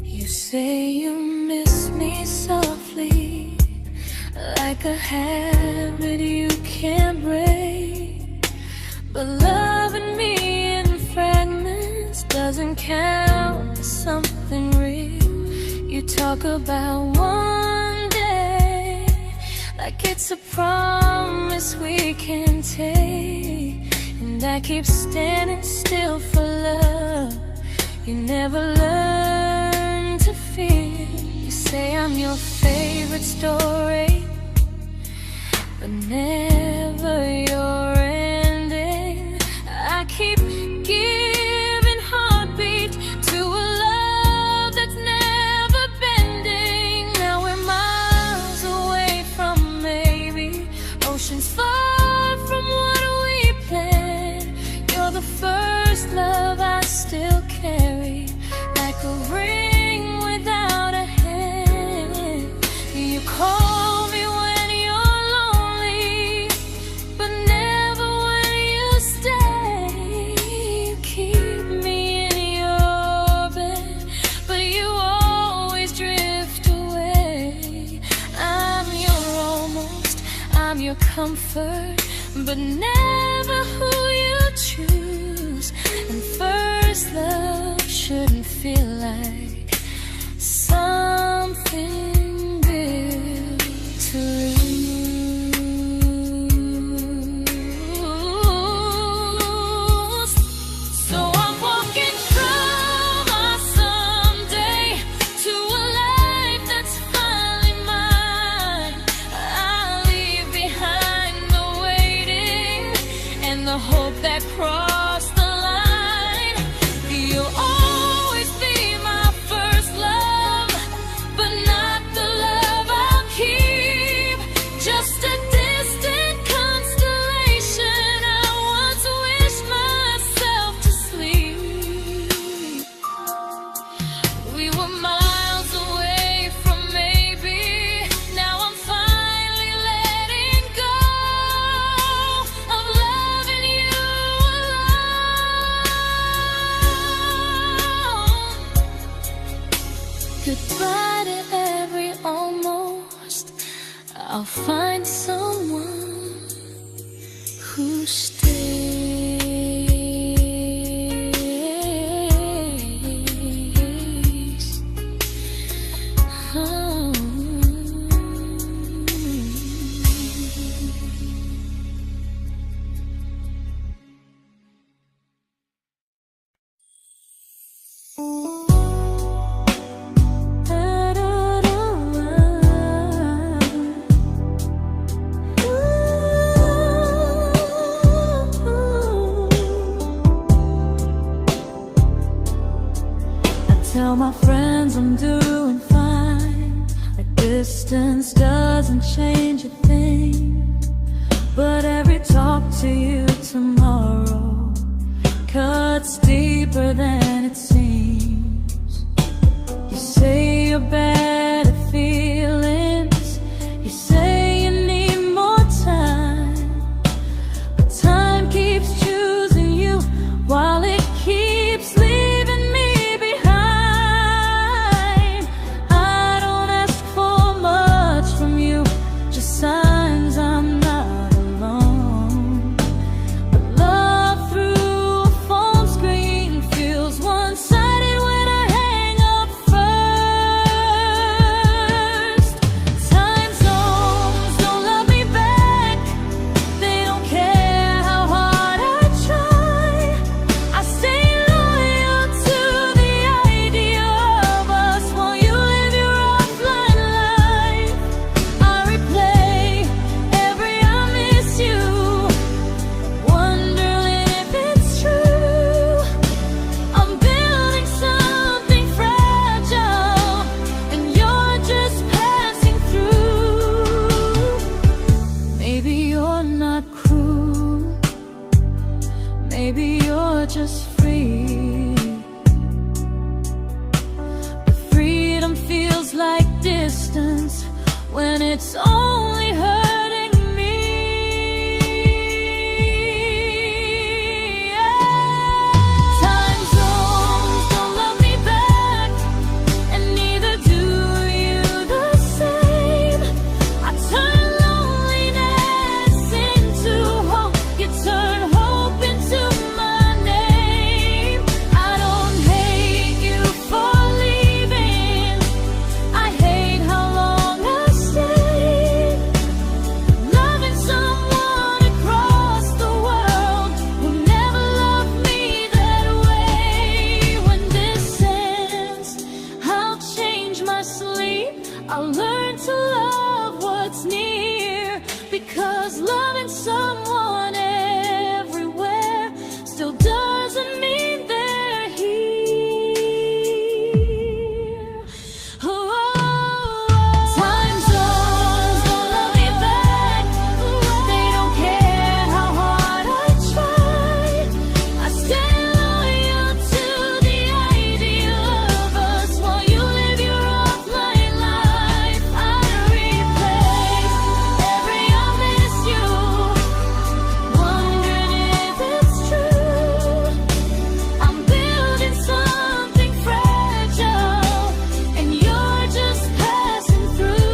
You say you miss me softly, like a habit you can't break. But loving me in fragments doesn't count as something real. You talk about one day like it's a promise we can take, and I keep standing still for love. You never learn to feel. You say I'm your favorite story, but never your ending. I keep giving heartbeat to a love that's never bending. Now we're miles away from maybe oceans far from what we planned. You're the first love I still carry, like a ring without a hand. You call me when you're lonely, but never when you stay. You keep me in your bed, but you always drift away. I'm your almost, I'm your comfort, but never who you choose. And first love shouldn't feel like something built to lose. So I'm walking from my someday to a life that's finally mine. I'll leave behind the waiting and the hope that crossed the line. You'll always be my first love, but not the love I'll keep. Just a distant constellation I once wished myself to sleep. We were miles away from maybe. Now I'm finally letting go of loving you alone. Goodbye to every almost. I'll find someone who stays. Oh. Tell my friends I'm doing fine, that distance doesn't change a thing. But every talk to you tomorrow cuts deeper than it seems. your better feelings. You say you need more time, but time keeps choosing you while it keeps leaving me behind. I don't ask for much from you, just signs I'm not alone. But love through a phone screen feels one-sided when I hang up first. Time zones don't love me back, they don't care how hard I try. I stay loyal to the idea of us while you live your offline life. I replay every I miss you, wondering if it's true. I'm building something fragile, and you're just passing through. Maybe you're not cruel, maybe you're just free. But freedom feels like distance when it's only hurting me. Time zones don't love me back, and neither do you the same. I turn loneliness into hope, you turn hope into my name. I don't hate you for leaving, I hate how long I stayed. Loving someone across the world who never loved me that way. When this ends, I'll change my sleep, I'll learn to love what's near, because loving someone everywhere still doesn't mean they're here. Time zones don't love me back, they don't care how hard I try. I stay loyal to the idea of us while you live your offline life. I replace every I miss you, wondering if it's true. I'm building something fragile, and you're just passing through.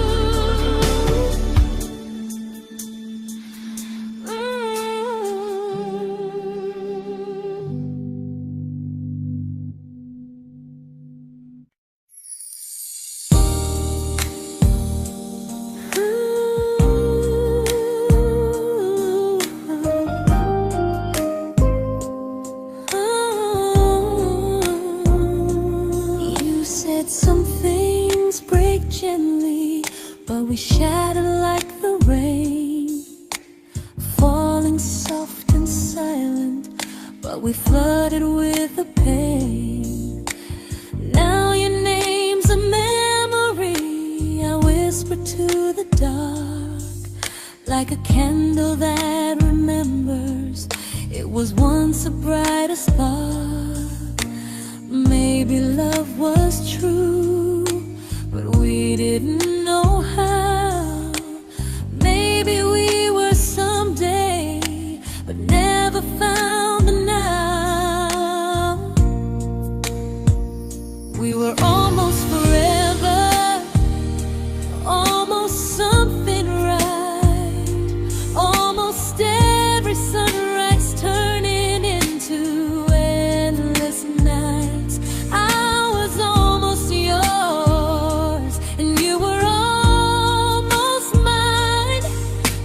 You said some things break gently, but we shatter like the rain, falling soft and silent, but we flooded with the pain. Now your name's a memory I whisper to the dark, like a candle that remembers it was once a brighter spark. Maybe love was true, but we didn't know how. Maybe we were someday, but never found the now. We were almost forever, almost something right, almost every sunrise turning into endless nights. I was almost yours, and you were almost mine,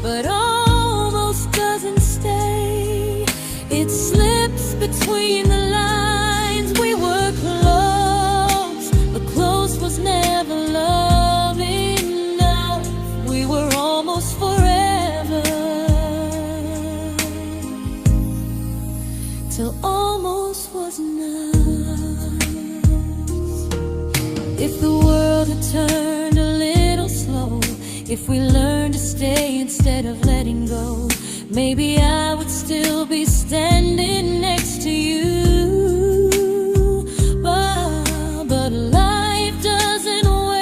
but almost doesn't stay. It slips between the lines. We were close, but close was never love enough. We were almost forever, till almost was enough. If the world had turned a little slow, if we learned to stay instead of letting go, maybe I would still be standing next to you. But life doesn't wait.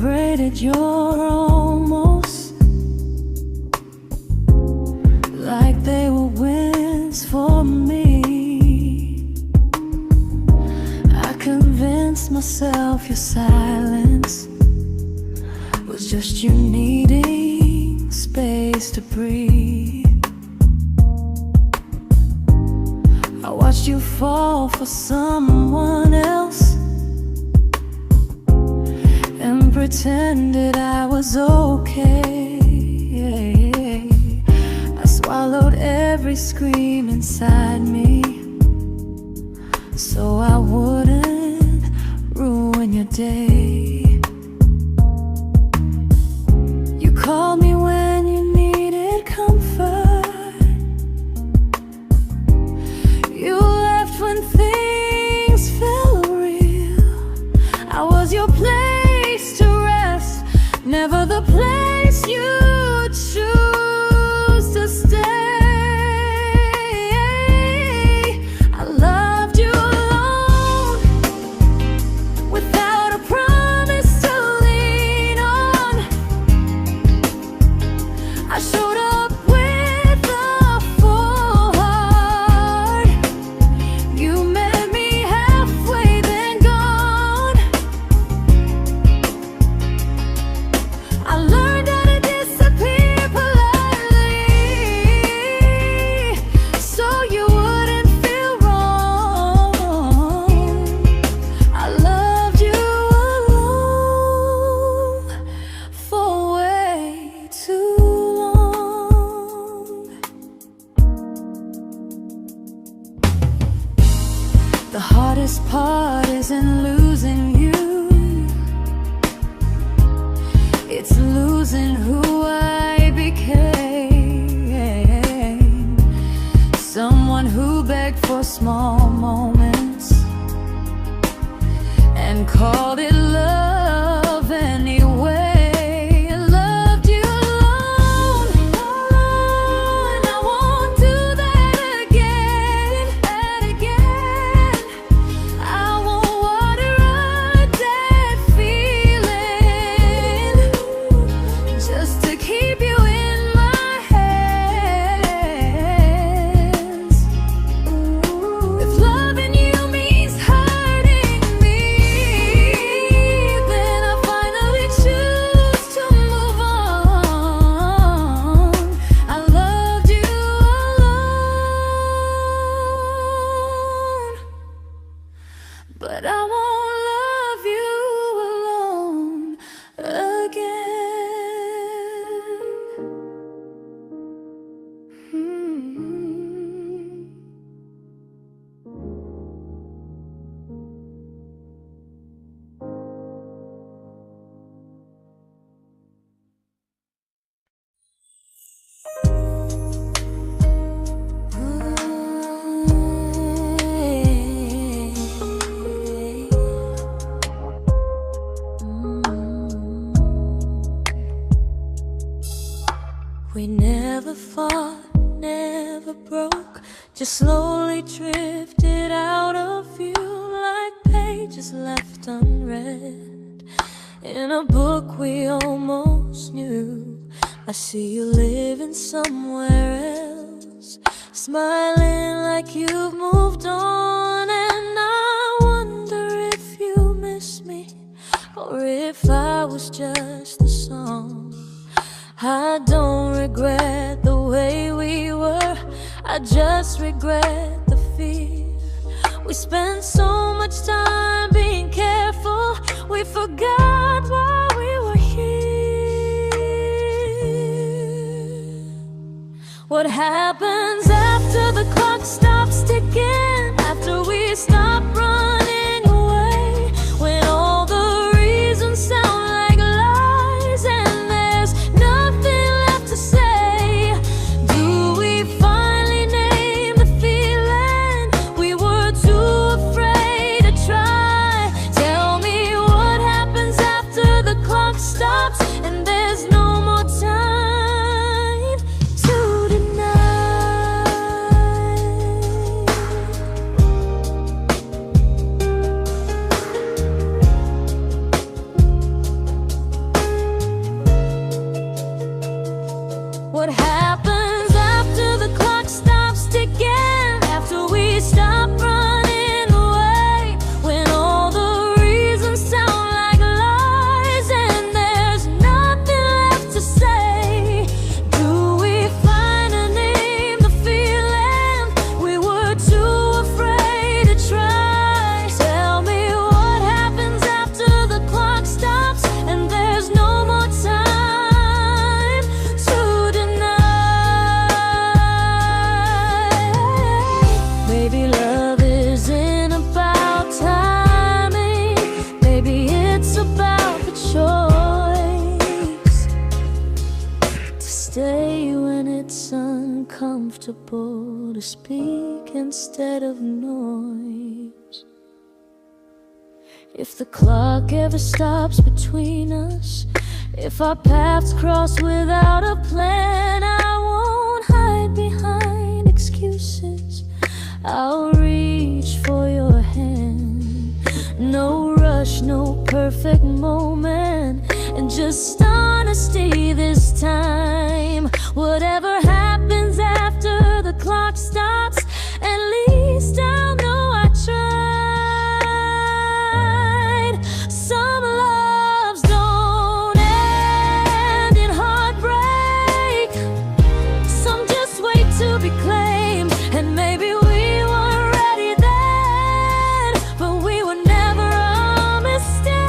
celebrated your almost like they were wins for me. I convinced myself your silence was just you needing space to breathe. I watched you fall for someone else and pretended I was okay. I swallowed every scream inside me so I wouldn't ruin your day. You called me when you needed comfort. You left when things felt real. I was your place to rest, never the place you choose to stay. I loved you alone, without a promise to lean on. I showed up with a full heart. You met me halfway, then gone. I learned how to disappear politely, so you wouldn't feel wrong. I loved you alone for way too long. The hardest part isn't losing you, it's losing who I became. Someone who begged for small moments and called it love anyway. I loved you alone, and I won't do that again. I won't water a dead feeling just to keep you in my hands. If loving you means hurting me, then I finally choose to move on. I loved you alone, but I won't love you alone again. We never fought, never broke, just slowly drifted out of view like pages left unread in a book we almost knew. I see you living somewhere else, smiling like you've moved on, and I wonder if you miss me or if I was just the song. I don't regret the way we were, I just regret the fear. We spent so much time being careful, we forgot why we were here. What happens after the clock stops ticking, after we stop running away, when all the reasons sound like lies and there's nothing left to say? Do we finally name the feeling we were too afraid to try? Tell me what happens after the clock stops and there's no more time to deny. uncomfortable to speak instead of noise. If the clock ever stops between us, if our paths cross without a plan, I won't hide behind excuses. I'll reach for your hand. No rush, no perfect moment, and just honesty this time. Whatever happens after the clock stops, at least I'll know I tried. Some loves don't end in heartbreak, some just wait to be claimed. And maybe we weren't ready then, but we were never a mistake.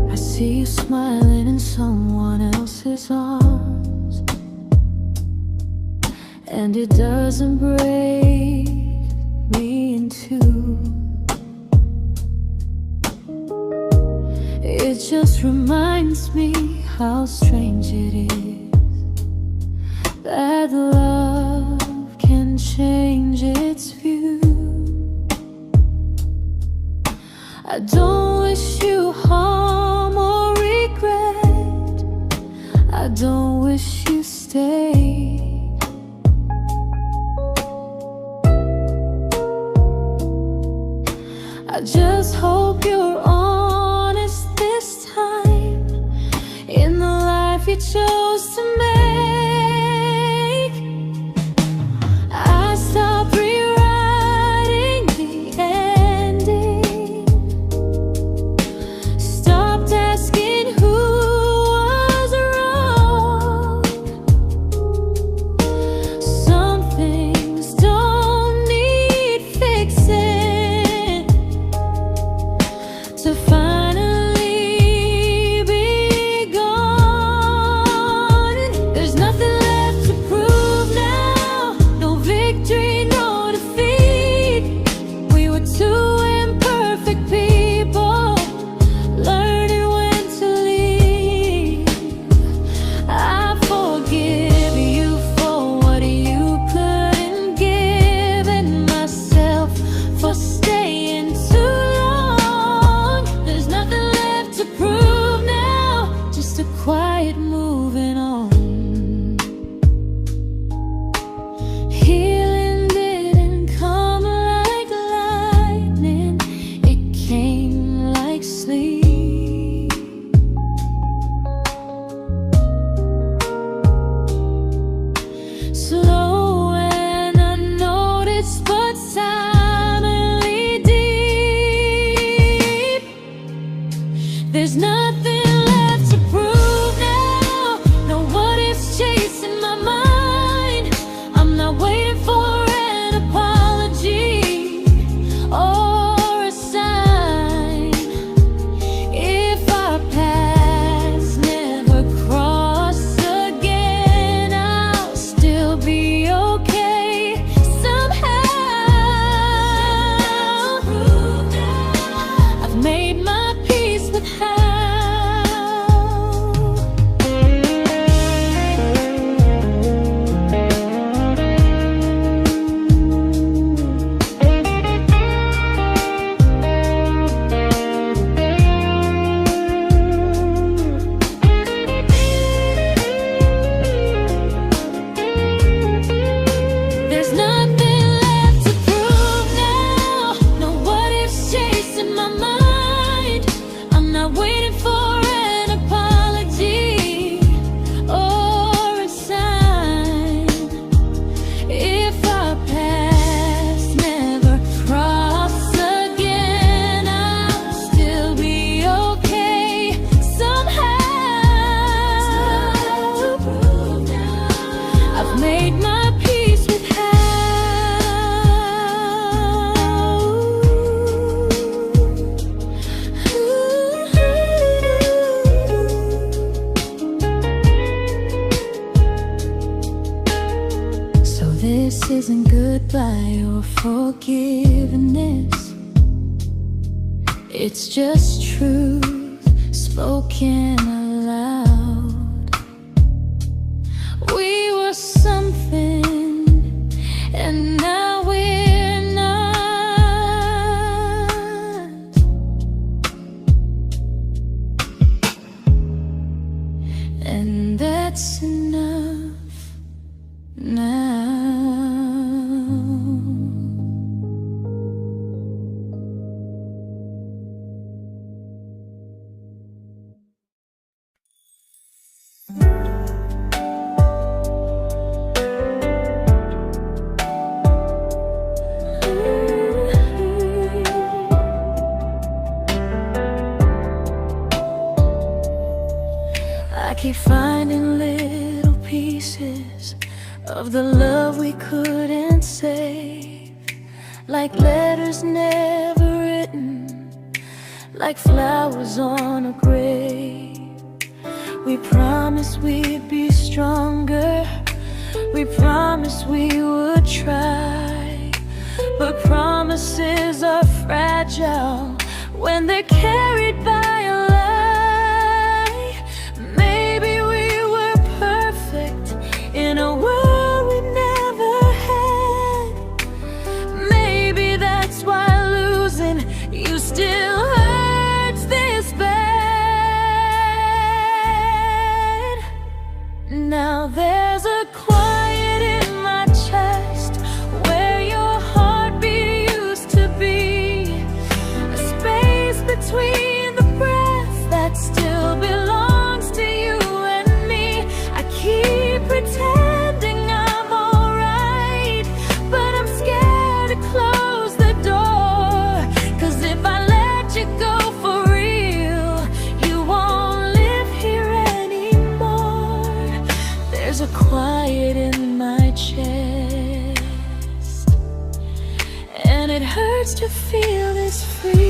I see you smiling in someone else's arms, and it doesn't break me in two. It just reminds me how strange it is that love can change its view. I don't wish you harm or regret, I don't wish you stay. I just hope you're honest this time in the life you chose to make. I stopped rewriting the ending, stopped asking who was wrong. I've made my peace with how. So this isn't goodbye or forgiveness. It's just truth spoken aloud. We were something, and now we're not. And that's enough now. I keep finding little pieces of the love we couldn't save, like letters never written, like flowers on a grave. We promised we'd be stronger, we promised we would try, but promises are fragile when they're carried by a lie. Maybe we were perfect in a world we never had. Maybe that's why losing you still hurts this bad. Now there's a quiet in my chest where your heartbeat used to be, a space between the breaths that still belongs to you and me. I keep pretending I'm alright, but I'm scared to close the door, 'cause if I let you go for real, you won't live here anymore. There's a quiet in my chest, and it hurts to feel this free.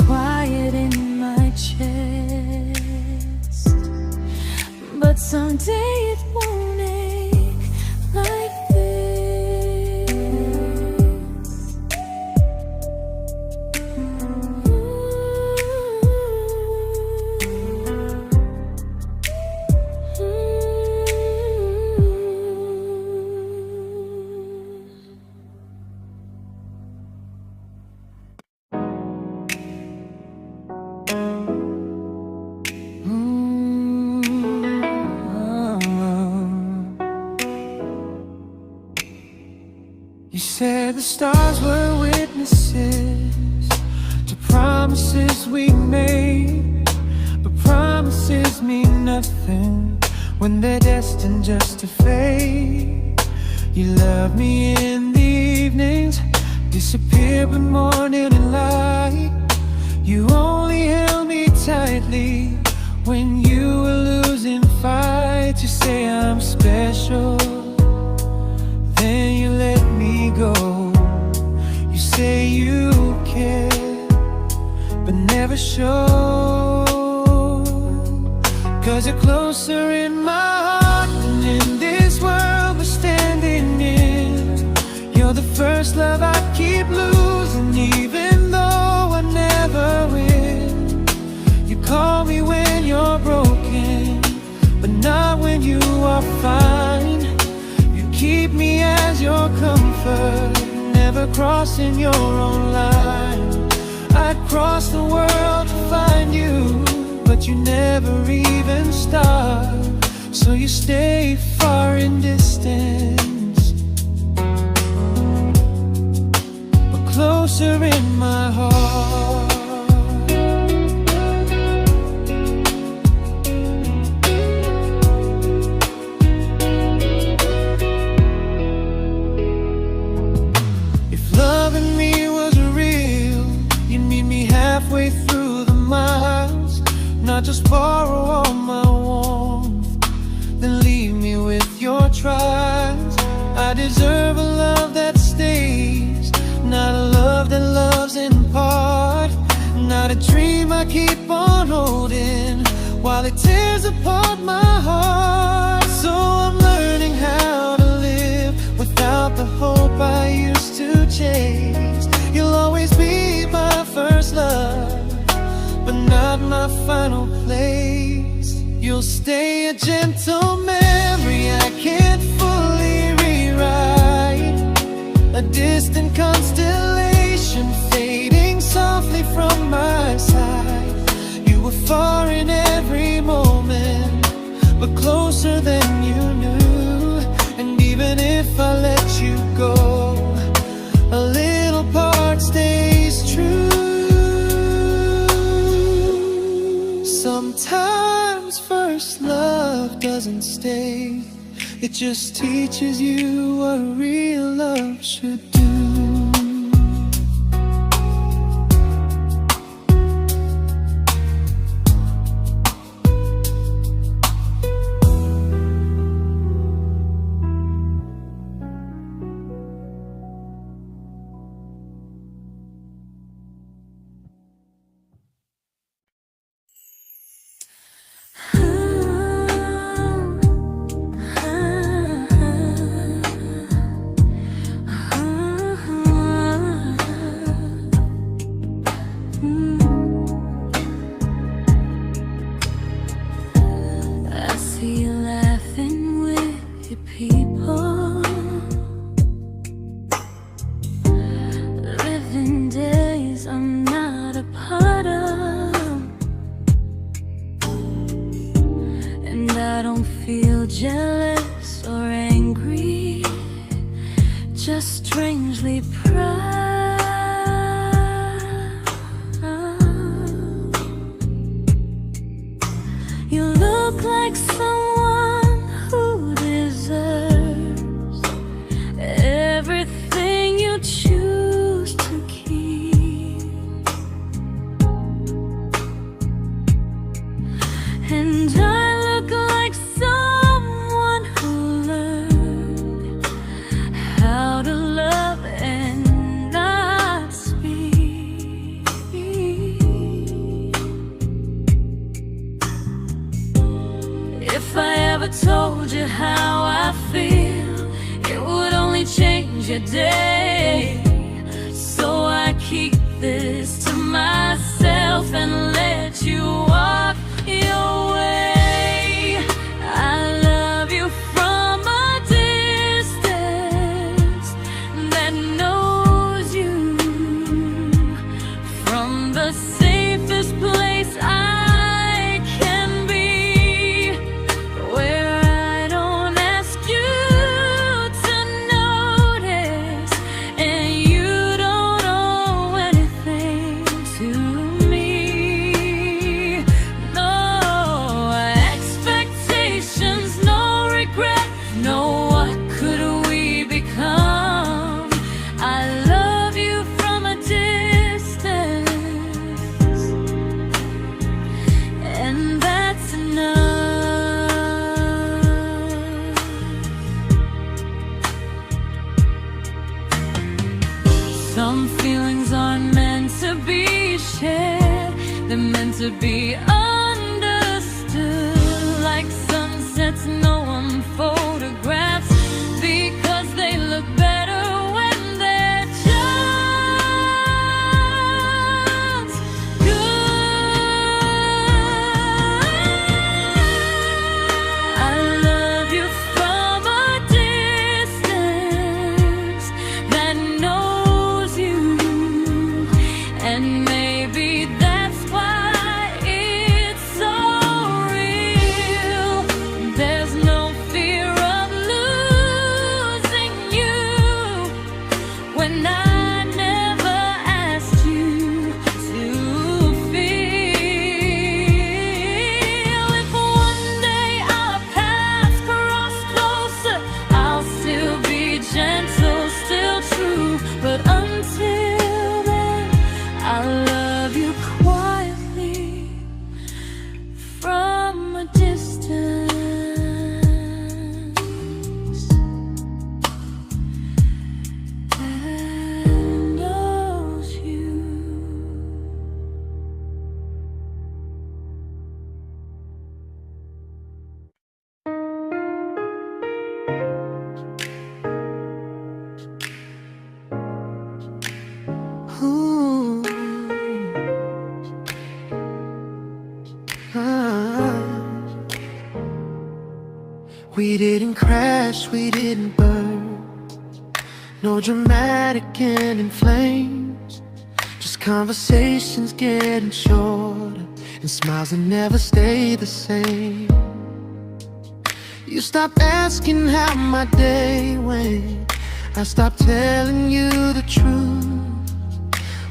Quiet in my chest, but someday it won't ache like this. You said the stars were witnesses to promises we made, but promises mean nothing when they're destined just to fade. You love me in the evenings, disappear when morning and light. You only held me tightly when you were losing fights. You say I'm special, then you let me go. You say you care, but never show, 'cause you're closer in my heart than prefer never crossing your own line. I'd cross the world to find you, but you never even start. So you stay far in distance, but closer in my heart. Halfway through the miles, not just borrow all my warmth, then leave me with your trials. I deserve a love that stays, not a love that loves in part, not a dream I keep on holding while it tears apart my heart. So I'm learning how to live without the hope I used to chase. You'll always be my first love, but not my final place. You'll stay a gentle memory I can't fully rewrite, a distant constellation fading softly from my side. You were far in every moment, but closer than you knew. And even if I let you go, a little part stays true. Sometimes first love doesn't stay, it just teaches you what real love should do. Jealous or angry, just strangely proud. You look like someone who deserves everything you choose to keep. And I look like someone who learned how to love and not speak. If I ever told you how I feel, it would only change your day. So I keep this to myself and let you walk your way. I love you from a distance that knows you, from the safest place I can be, where I don't ask you to notice and you don't owe anything to me. No expectations, no regret, no what could we become. I love you from a distance, and that's enough. Some feelings aren't meant to be shared, they're meant to be understood. Like sunsets no one photographs, because they look better when they're just good. I love you from a distance We didn't crash, we didn't burn. No dramatic end in flames. Just conversations getting shorter, and smiles that never stay the same. You stopped asking how my day went. I stopped telling you the truth.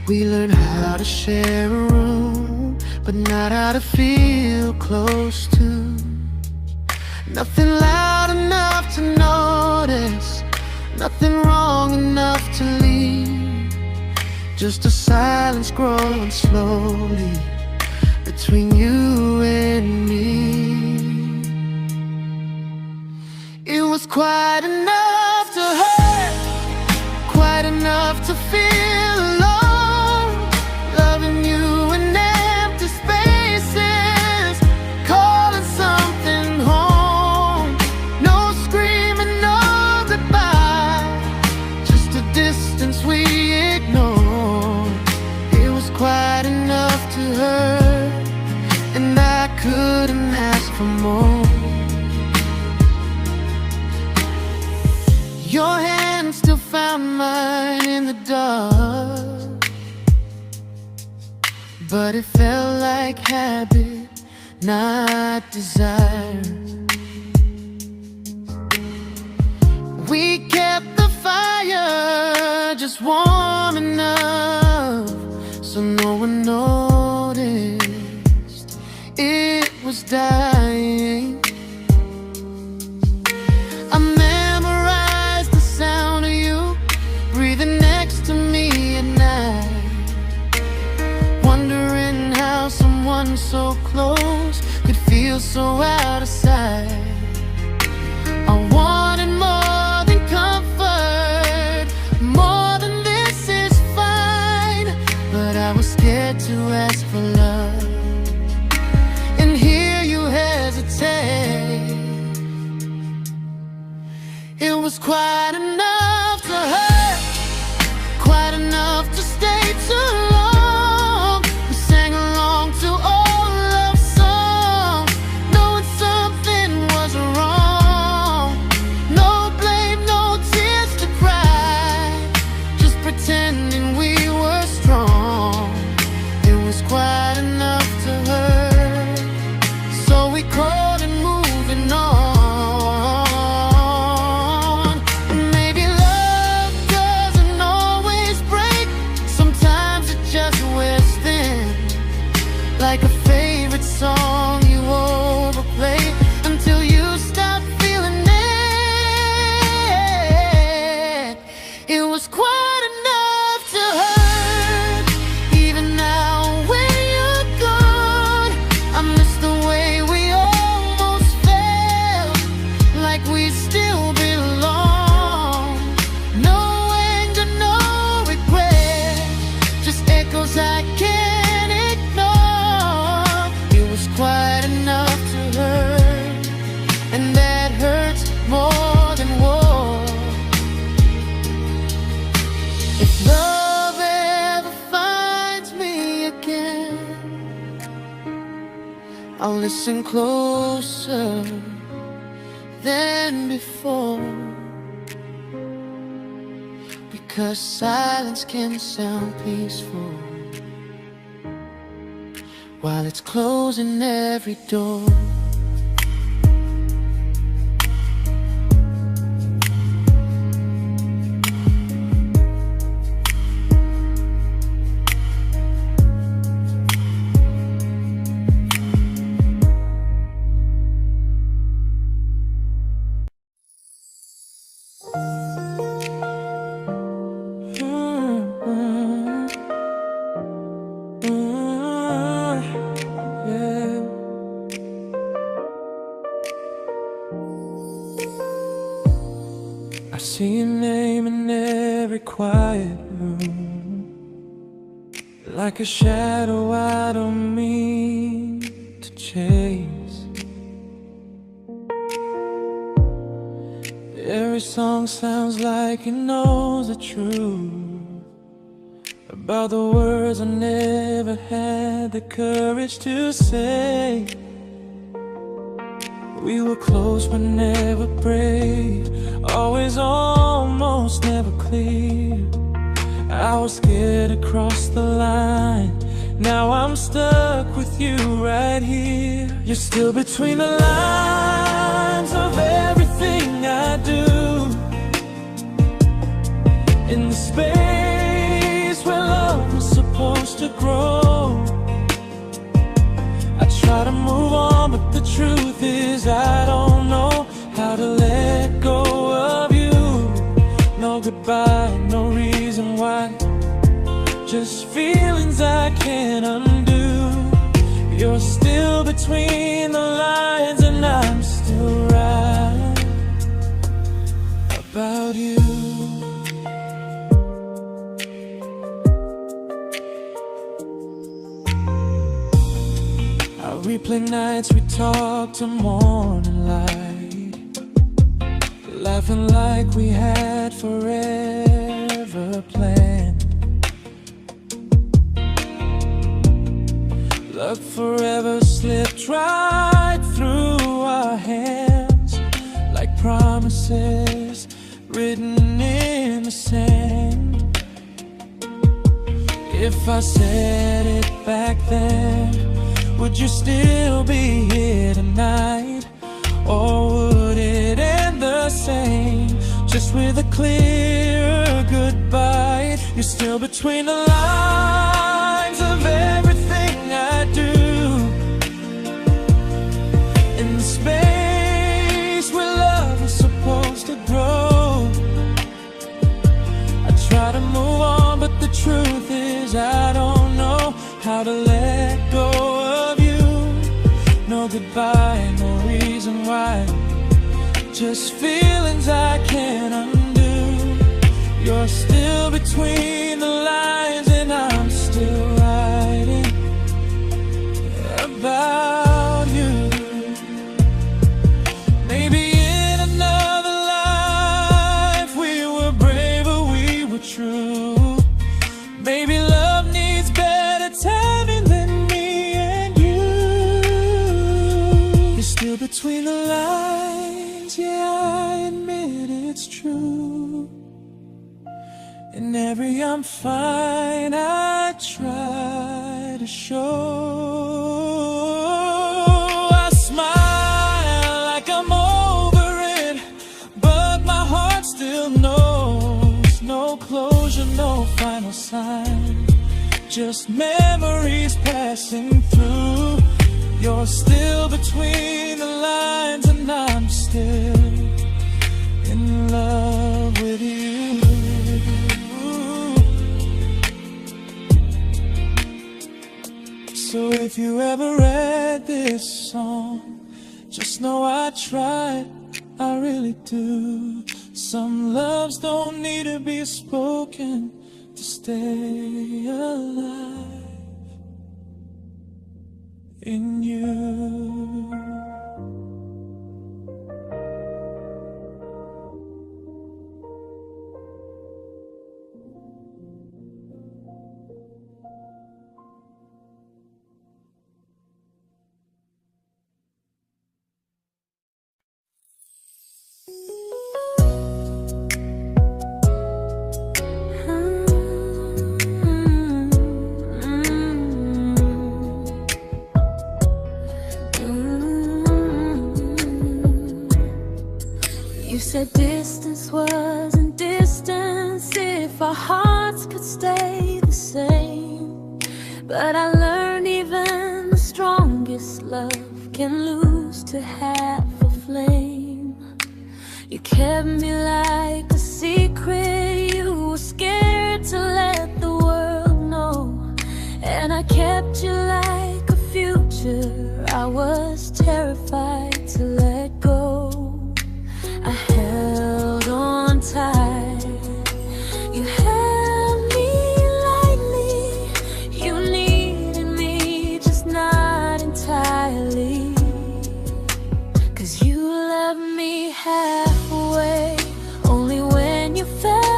We learned how to share a room, but not how to feel close to. Nothing loud enough to notice, nothing wrong enough to leave. Just a silence growing slowly between you and me. It was quite enough to hurt, quite enough to feel alone. Loving you in empty spaces, calling something home. No screaming, no goodbye, just a distance we ignored. It was quite enough to hurt, and I couldn't ask for more. Your hand still found mine in the dark, but it felt like habit, not desire. We kept the fire just warm enough so no one noticed it was dying. I memorized the sound of you breathing next to me at night, wondering how someone so close could feel so out of sight. I wanted more than comfort, more than this is fine, but I was scared to ask for love and hear you hesitate. It was quite enough to hurt, quite enough to stay too long. We sang along to old love songs, knowing something was wrong. No blame, no tears to cry, just pretending we were strong. It was quite enough to hurt, so we crawled and moving on. Like a favorite song you overplay until you stop feeling it. It was quite enough to hurt. Even now when you're gone, I miss the way we almost felt, like we still belong. No anger, no regret, just echoes I can't ignore. It was quite enough to hurt, and that hurts more than war. If love ever finds me again, I'll listen closer than before, because silence can sound peaceful while it's closing every door. I see your name in every quiet room, like a shadow I don't mean to chase. Every song sounds like it knows the truth about the words I never had the courage to say. We were close but never brave, always almost never clear. I was scared to cross the line, now I'm stuck with you right here. You're still between the lines of everything I do, in the space where love was supposed to grow. I try to move on, but the truth is I don't know how to let go of you. No goodbye, no reason why, just feelings I can't undo. You're still between the lines and I'm still right about you. I replay nights we talk to morning light, laughing like we had forever planned. Luck forever slipped right through our hands, like promises written in the sand. If I said it back then, would you still be here tonight? Or would it end the same, just with a clearer goodbye? You're still between the lines of everything I do, in the space where love is supposed to grow. I try to move on, but the truth is I don't know how to let go of you. No goodbye, no reason why, just feelings I can't undo. You're still between the lines and I'm still writing about you. Maybe in another life we were braver, we were true. Maybe love needs better timing than me and you. You're still between the lines, yeah, I admit it's true. In every I'm fine I try to show. I smile like I'm over it, but my heart still knows. No closure, no final sign, just memories passing through. You're still between the lines and I'm still in love with you. So if you ever read this song, just know I tried, I really do. Some loves don't need to be spoken to stay alive in you. You said distance wasn't distance if our hearts could stay the same. But I learned even the strongest love can lose to half a flame. You kept me like a secret, you were scared to let the world know. And I kept you like a future, I was terrified to let go. I held on tight, you held me lightly. You needed me, just not entirely. 'Cause you loved me halfway, only when you felt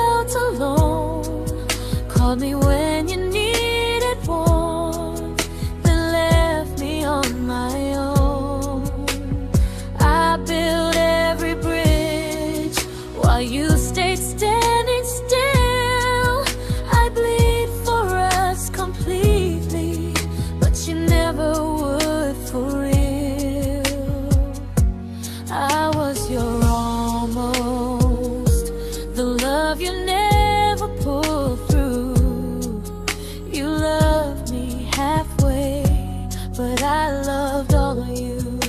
while you stayed standing still. I bleed for us completely, but you never would for real. I was your almost, the love you never pulled through. You loved me halfway, but I loved all of you.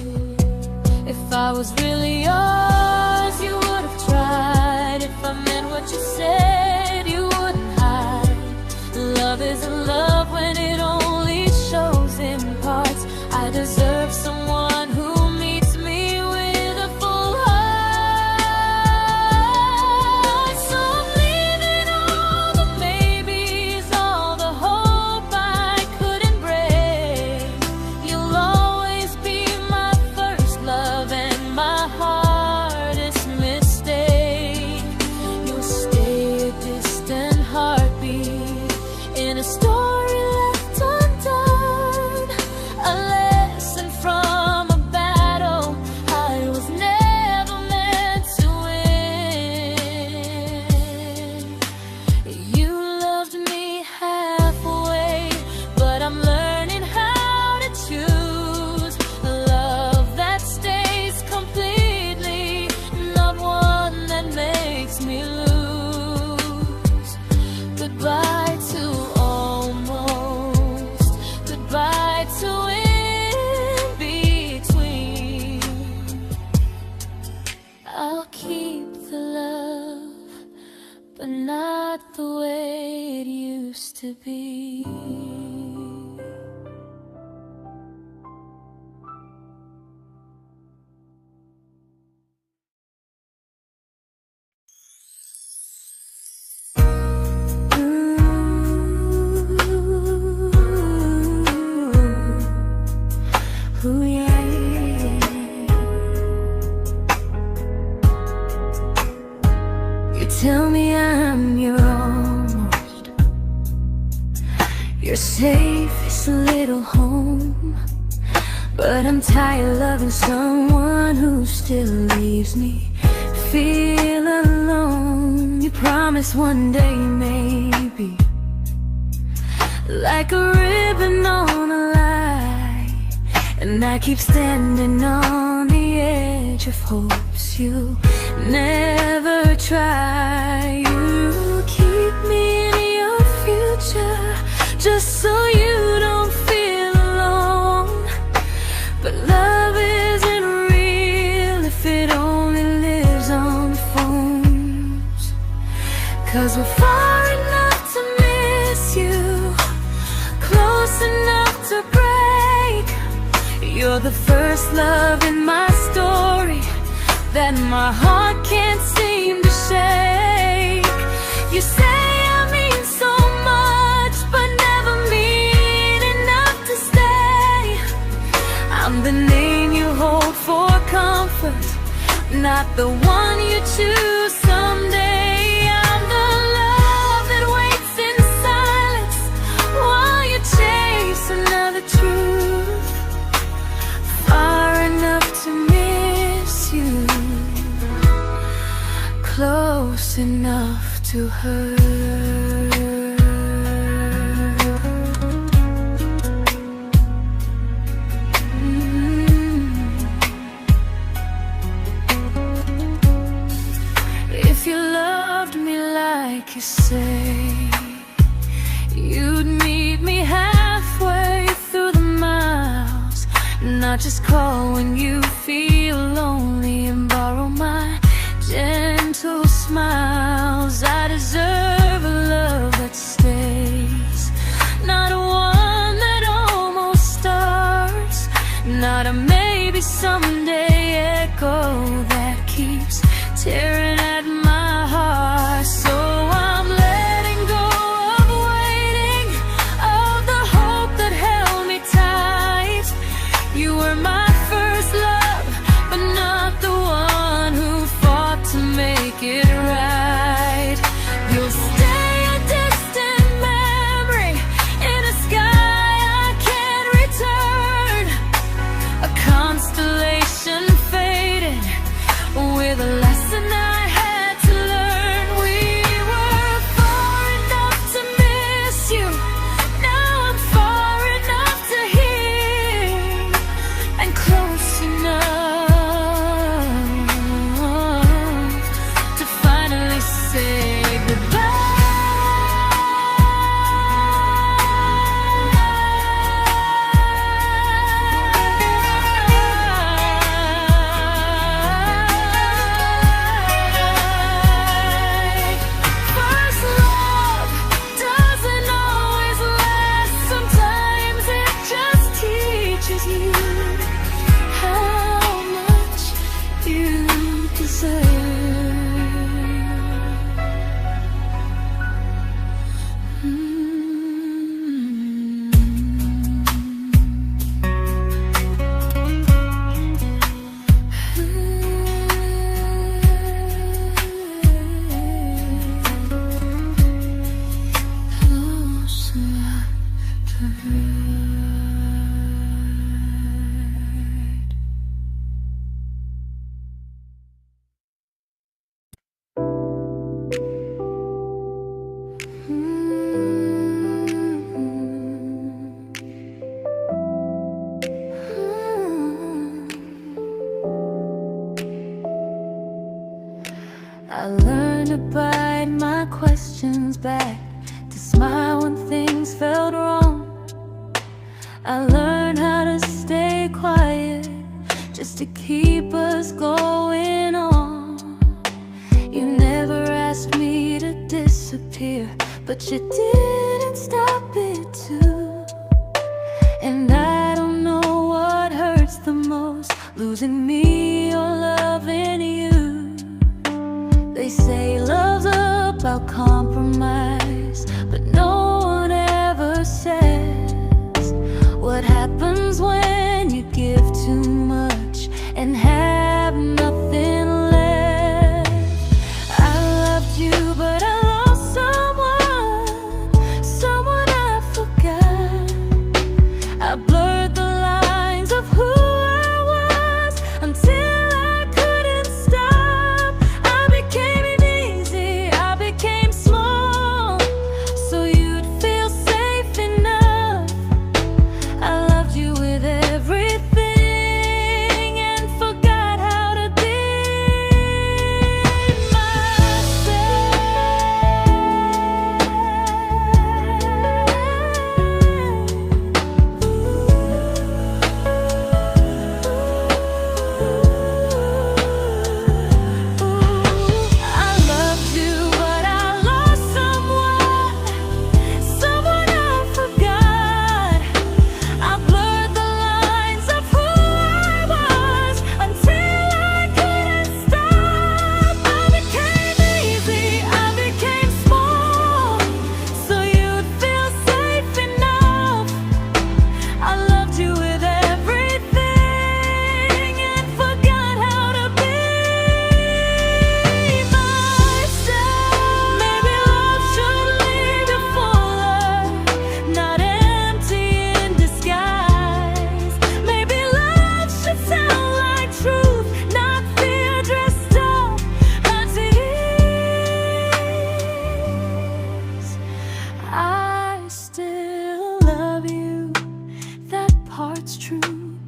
If I was really yours, you would have tried. If I meant what you said, you wouldn't hide. Love isn't love when it only shows in parts. I deserve someone who meets me with a full heart. So I'm leaving all the maybes, all the hope I couldn't break. You'll always be my first love and my hardest mistake. You'll stay a distant heartbeat in a story left undone, a lesson from a battle I was never meant to win. You loved me halfway, but I'm learning how to choose a love that stays completely, not one that makes me lose. Goodbye to almost, goodbye to in between. I'll keep the love, but not the way it used to be. Ooh, yeah, yeah. You tell me I'm your almost, your safest little home, but I'm tired loving someone who still leaves me feel alone. You promise one day maybe, like a ribbon on a line, and I keep standing on the edge of hopes you never try. You keep me in your future just so you don't feel alone. But love isn't real if it only lives on the phones. 'Cause we're far enough to miss you, close enough to break. You're the first love in my story that my heart can't seem to shake. You say I mean so much, but never mean enough to stay. I'm the name you hold for comfort, not the one you choose someday. I'm the love that waits in silence while you chase another truth. Far enough to miss you, close enough to hurt. If you loved me like you say, you'd meet me halfway through the miles, not just call when you feel lonely and borrow my gentle smiles. I deserve a love that stays, not one that almost starts, not a maybe someday echo that keeps tearing at my heart. So I'm letting go of waiting, of the hope that held me tight. You were my first love, but not the one who fought to make it right. You'll stay a distant memory in a sky I can't return, a constellation faded with a lesson I had to I learned to bite my questions back, to smile when things felt wrong. I learned how to stay quiet, just to keep us going on. You never asked me to disappear, but you didn't stop it too. And I don't know what hurts the most, losing me or loving you. They say love's about compromise, but no one ever says what happens when you give too much and have nothing left. I loved you, but I lost someone I forgot. I blurred the lines of who I was until I couldn't stop. I became easy, I became small, so you'd feel safe enough. I loved you with everything and forgot how to be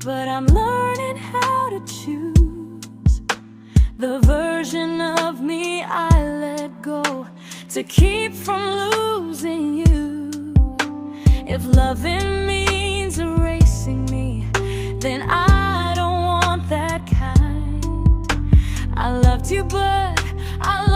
but I'm learning how to choose the version of me I let go to keep from losing you. If loving means erasing me, then I don't want that kind. I loved you, but I